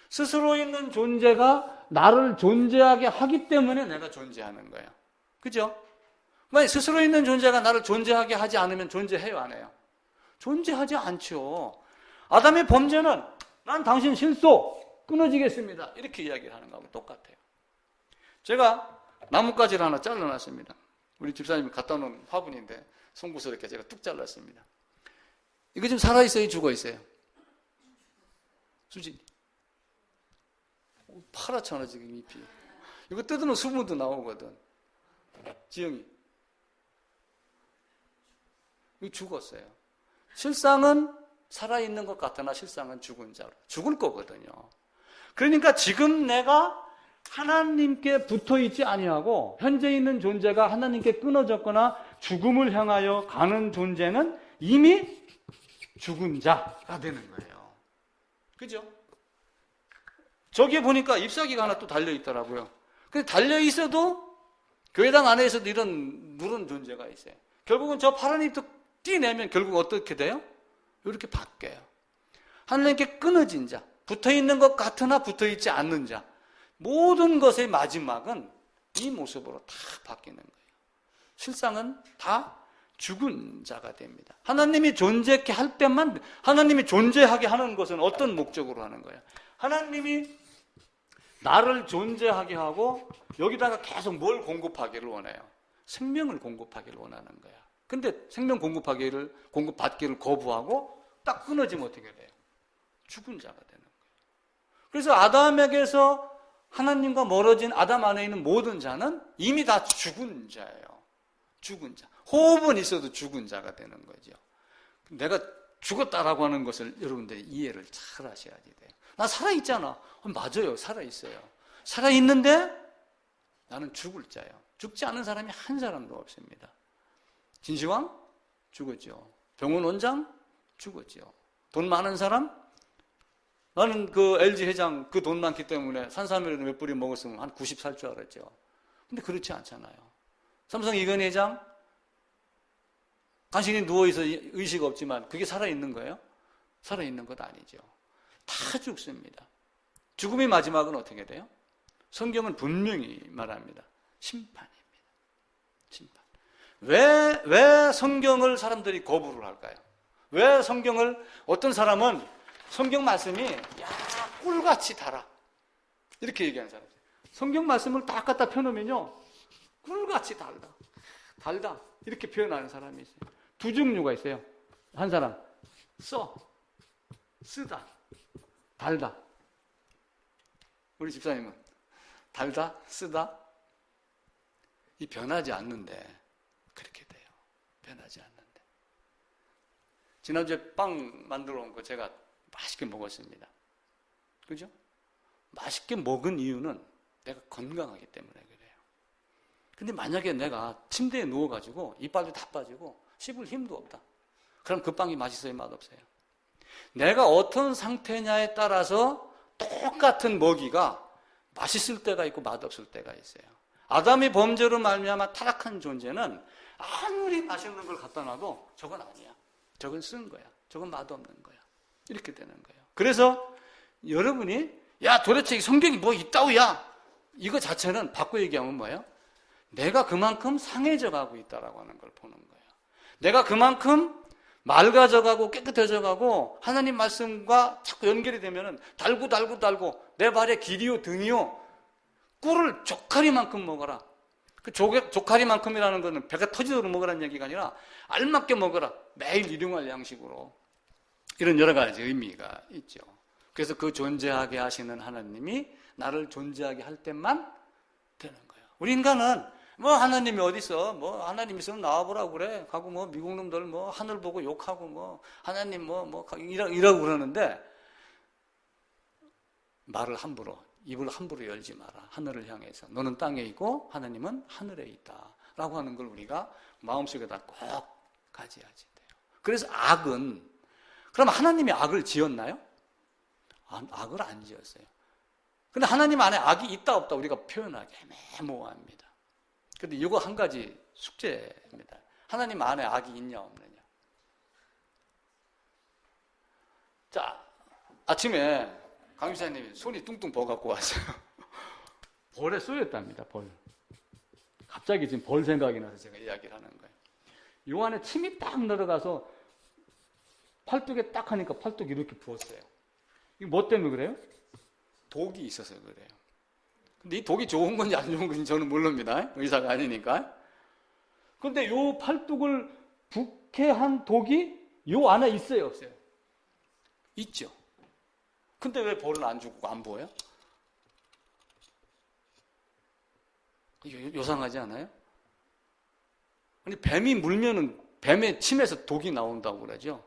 [SPEAKER 1] 스스로 있는 존재가 나를 존재하게 하기 때문에 내가 존재하는 거예요. 그죠? 만약 스스로 있는 존재가 나를 존재하게 하지 않으면 존재해요, 안 해요? 존재하지 않죠. 아담의 범죄는 난 당신 실소 끊어지겠습니다. 이렇게 이야기를 하는 거하고 똑같아요. 제가 나뭇가지를 하나 잘라놨습니다. 우리 집사님이 갖다 놓은 화분인데 송구스럽게 제가 뚝 잘랐습니다. 이거 지금 살아있어요? 죽어있어요? 수진이. 파랗잖아 지금 잎이. 이거 뜯으면 수분도 나오거든. 지영이. 이거 죽었어요. 실상은 살아있는 것 같으나 실상은 죽은 자로. 죽을 거거든요. 그러니까 지금 내가 하나님께 붙어있지 아니하고 현재 있는 존재가 하나님께 끊어졌거나 죽음을 향하여 가는 존재는 이미 죽은 자가 되는 거예요. 그죠? 저기에 보니까 잎사귀가 하나 또 달려있더라고요. 근데 달려있어도 교회당 안에서도 이런 누런 존재가 있어요. 결국은 저 파란 잎도 띄내면 결국 어떻게 돼요? 이렇게 바뀌어요. 하나님께 끊어진 자, 붙어있는 것 같으나 붙어있지 않는 자, 모든 것의 마지막은 이 모습으로 다 바뀌는 거예요. 실상은 다 죽은 자가 됩니다. 하나님이 존재하게 할 때만, 하나님이 존재하게 하는 것은 어떤 목적으로 하는 거예요? 하나님이 나를 존재하게 하고 여기다가 계속 뭘 공급하기를 원해요? 생명을 공급하기를 원하는 거야. 근데 생명 공급받기를 거부하고 딱 끊어지면 어떻게 돼요? 죽은 자가 되는 거예요. 그래서 아담에게서 하나님과 멀어진 아담 안에 있는 모든 자는 이미 다 죽은 자예요. 죽은 자. 호흡은 있어도 죽은 자가 되는 거죠. 내가 죽었다라고 하는 것을 여러분들이 이해를 잘 하셔야지 돼요. 나 살아있잖아. 맞아요. 살아있어요. 살아있는데 나는 죽을 자예요. 죽지 않은 사람이 한 사람도 없습니다. 진시황? 죽었죠. 병원 원장? 죽었죠. 돈 많은 사람? 나는 그 LG 회장 그 돈 많기 때문에 산삼이라도 몇 뿌리 먹었으면 한 90 살 줄 알았죠. 근데 그렇지 않잖아요. 삼성 이건희 회장? 간신히 누워있어 의식 없지만 그게 살아있는 거예요? 살아있는 것 아니죠. 다 죽습니다. 죽음의 마지막은 어떻게 돼요? 성경은 분명히 말합니다. 심판입니다. 심판. 왜 성경을 사람들이 거부를 할까요? 왜 성경을, 어떤 사람은 성경 말씀이 야 꿀같이 달아 이렇게 얘기하는 사람 있어요. 성경 말씀을 딱 갖다 펴놓으면요 꿀같이 달다 이렇게 표현하는 사람이 있어요. 두 종류가 있어요. 한 사람 쓰다, 달다. 우리 집사님은 달다, 쓰다 이 변하지 않는데 그렇게 돼요. 변하지 않는데. 지난주에 빵 만들어 온 거 제가 맛있게 먹었습니다. 그죠? 맛있게 먹은 이유는 내가 건강하기 때문에 그래요. 근데 만약에 내가 침대에 누워가지고 이빨도 다 빠지고 씹을 힘도 없다. 그럼 그 빵이 맛있어요, 맛없어요? 내가 어떤 상태냐에 따라서 똑같은 먹이가 맛있을 때가 있고 맛없을 때가 있어요. 아담의 범죄로 말미암아 타락한 존재는 아무리 맛있는 걸 갖다 놔도 저건 아니야. 저건 쓴 거야. 저건 맛없는 거야. 이렇게 되는 거예요. 그래서 여러분이 야 도대체 성경이 뭐 있다우야 이거 자체는 바꿔 얘기하면 뭐예요? 내가 그만큼 상해져 가고 있다라고 하는 걸 보는 거예요. 내가 그만큼 맑아져 가고 깨끗해져 가고 하나님 말씀과 자꾸 연결이 되면은 달고 내 발에 길이요 등이요 꿀을 조카리만큼 먹어라. 그 조카리만큼이라는 거는 배가 터지도록 먹으라는 얘기가 아니라 알맞게 먹어라. 매일 일용할 양식으로. 이런 여러 가지 의미가 있죠. 그래서 그 존재하게 하시는 하나님이 나를 존재하게 할 때만 되는 거예요. 우리 인간은 뭐 하나님이 어디 있어? 뭐 하나님 있으면 나와보라고 그래. 하고 뭐 미국 놈들 뭐 하늘 보고 욕하고 뭐 하나님 이라고 그러는데 말을 함부로 입을 함부로 열지 마라. 하늘을 향해서 너는 땅에 있고 하나님은 하늘에 있다. 라고 하는 걸 우리가 마음속에다 꼭 가져야지 돼요. 그래서 악은 그럼 하나님이 악을 지었나요? 악을 안 지었어요. 근데 하나님 안에 악이 있다 없다 우리가 표현하기 애매모호합니다. 근데 이거 한 가지 숙제입니다. 하나님 안에 악이 있냐 없느냐. 자, 아침에 강 기사님이 손이 뚱뚱 버갖고 왔어요. 벌에 쏘였답니다. 벌. 갑자기 지금 벌 생각이 나서 제가 이야기를 하는 거예요. 요 안에 침이 딱 들어가서 팔뚝에 딱 하니까 팔뚝이 이렇게 부었어요. 이거 뭐 때문에 그래요? 독이 있어서 그래요. 근데 이 독이 좋은 건지 안 좋은 건지 저는 모릅니다. 의사가 아니니까. 근데 요 팔뚝을 붓게 한 독이 요 안에 있어요, 없어요? 있죠. 근데 왜 벌은 안 죽고 안 부어요? 요상하지 않아요? 아니, 뱀이 물면은 뱀의 침에서 독이 나온다고 그러죠.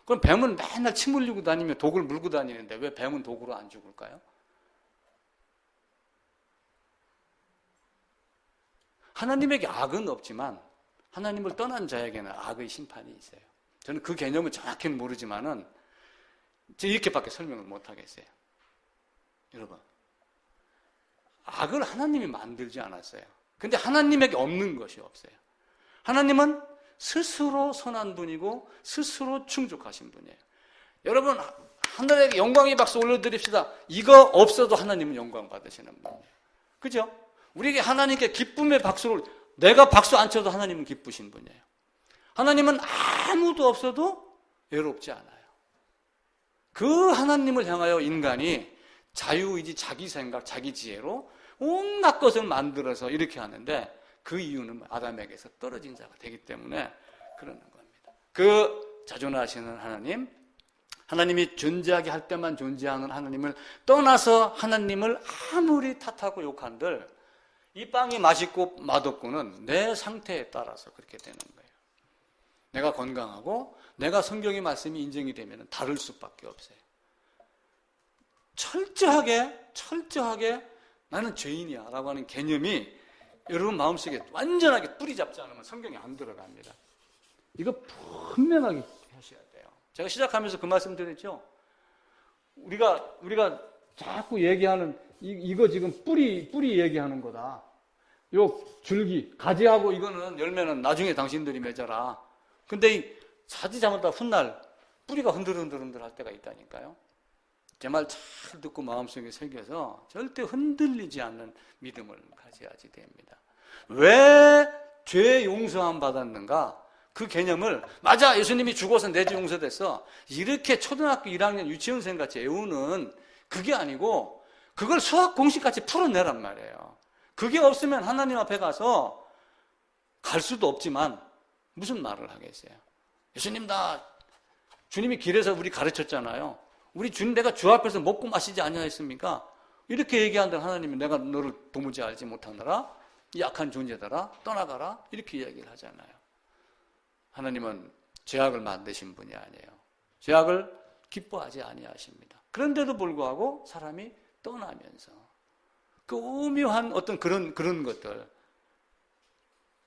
[SPEAKER 1] 그럼 뱀은 맨날 침 흘리고 다니며 독을 물고 다니는데 왜 뱀은 독으로 안 죽을까요? 하나님에게 악은 없지만 하나님을 떠난 자에게는 악의 심판이 있어요. 저는 그 개념을 정확히는 모르지만은 이렇게밖에 설명을 못 하겠어요. 여러분, 악을 하나님이 만들지 않았어요. 근데 하나님에게 없는 것이 없어요. 하나님은 스스로 선한 분이고 스스로 충족하신 분이에요. 여러분, 하늘에게 영광의 박수 올려드립시다. 이거 없어도 하나님은 영광 받으시는 분이에요. 그죠? 우리에게 하나님께 기쁨의 박수를, 내가 박수 안 쳐도 하나님은 기쁘신 분이에요. 하나님은 아무도 없어도 외롭지 않아요. 그 하나님을 향하여 인간이 자유의지, 자기 생각, 자기 지혜로 온갖 것을 만들어서 이렇게 하는데 그 이유는 아담에게서 떨어진 자가 되기 때문에 그러는 겁니다. 그 자존하시는 하나님, 하나님이 존재하게 할 때만 존재하는 하나님을 떠나서 하나님을 아무리 탓하고 욕한들 이 빵이 맛있고 맛없고는 내 상태에 따라서 그렇게 되는 거예요. 내가 건강하고 내가 성경의 말씀이 인정이 되면 다를 수밖에 없어요. 철저하게 나는 죄인이야 라고 하는 개념이 여러분 마음속에 완전하게 뿌리 잡지 않으면 성경에 안 들어갑니다. 이거 분명하게 하셔야 돼요. 제가 시작하면서 그 말씀 드렸죠. 우리가 자꾸 얘기하는 이거 지금 뿌리 얘기하는 거다. 요 줄기, 가지하고 이거는 열매는 나중에 당신들이 맺어라. 근데 이 사지 잘못하다 훗날
[SPEAKER 2] 뿌리가 흔들흔들 할 때가 있다니까요. 제 말 잘 듣고 마음속에 새겨서 절대 흔들리지 않는 믿음을 가져야지 됩니다. 왜 죄 용서함 받았는가? 그 개념을 맞아 예수님이 죽어서 내 죄 용서됐어 이렇게 초등학교 1학년 유치원생 같이 애우는 그게 아니고 그걸 수학 공식같이 풀어내란 말이에요. 그게 없으면 하나님 앞에 가서 갈 수도 없지만 무슨 말을 하겠어요? 예수님 나 주님이 길에서 우리 가르쳤잖아요. 우리 주님 내가 주 앞에서 먹고 마시지 아니하였습니까? 이렇게 얘기한다. 하나님이 내가 너를 도무지 알지 못하느라 약한 존재더라 떠나가라 이렇게 이야기를 하잖아요. 하나님은 죄악을 만드신 분이 아니에요. 죄악을 기뻐하지 아니하십니다. 그런데도 불구하고 사람이 떠나면서 그 오묘한 어떤 그런 것들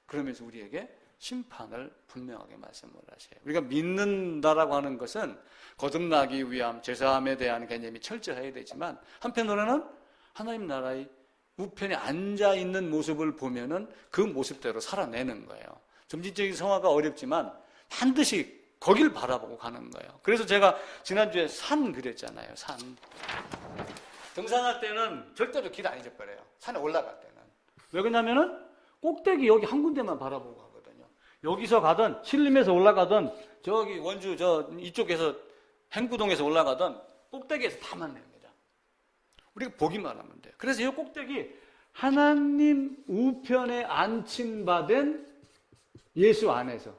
[SPEAKER 2] 그러면서 우리에게 심판을 분명하게 말씀을 하셔요. 우리가 믿는다라고 하는 것은 거듭나기 위함, 죄사함에 대한 개념이 철저해야 되지만 한편으로는 하나님 나라의 우편에 앉아있는 모습을 보면은 그 모습대로 살아내는 거예요. 점진적인 성화가 어렵지만 반드시 거길 바라보고 가는 거예요. 그래서 제가 지난주에 산 그랬잖아요. 산. 등산할 때는 절대로 길 안 잊어버려요. 산에 올라갈 때는. 왜 그러냐면은 꼭대기 여기 한 군데만 바라보고 가거든요. 여기서 가든 신림에서 올라가든 저기 원주 이쪽에서 행구동에서 올라가든 꼭대기에서 다 만납니다. 우리가 보기만 하면 돼요. 그래서 이 꼭대기 하나님 우편에 안침받은 예수 안에서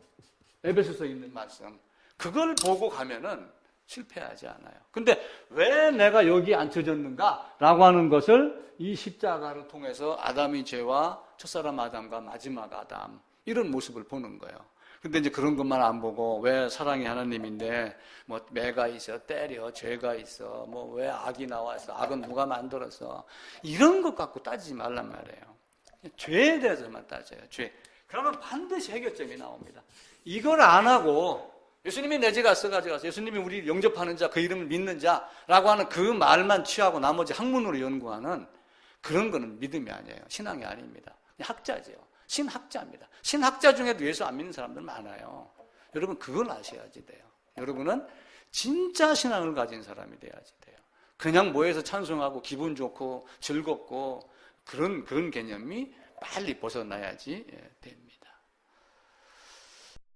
[SPEAKER 2] 에베소서에 있는 말씀 그걸 보고 가면은 실패하지 않아요. 근데 왜 내가 여기 앉혀졌는가? 라고 하는 것을 이 십자가를 통해서 아담의 죄와 첫사람 아담과 마지막 아담 이런 모습을 보는 거예요. 근데 이제 그런 것만 안 보고 왜 사랑이 하나님인데 뭐 매가 있어 때려 죄가 있어 뭐 왜 악이 나와서 악은 누가 만들었어 이런 것 갖고 따지지 말란 말이에요. 죄에 대해서만 따져요. 죄. 그러면 반드시 해결점이 나옵니다. 이걸 안 하고 예수님이 내 죄가 써가지고 예수님이 우리 영접하는 자 그 이름을 믿는 자라고 하는 그 말만 취하고 나머지 학문으로 연구하는 그런 거는 믿음이 아니에요. 신앙이 아닙니다. 학자죠. 신학자입니다. 신학자 중에도 예수 안 믿는 사람들 많아요. 여러분 그걸 아셔야지 돼요. 여러분은 진짜 신앙을 가진 사람이 돼야지 돼요. 그냥 모여서 찬송하고 기분 좋고 즐겁고 그런 개념이 빨리 벗어나야지 됩니다.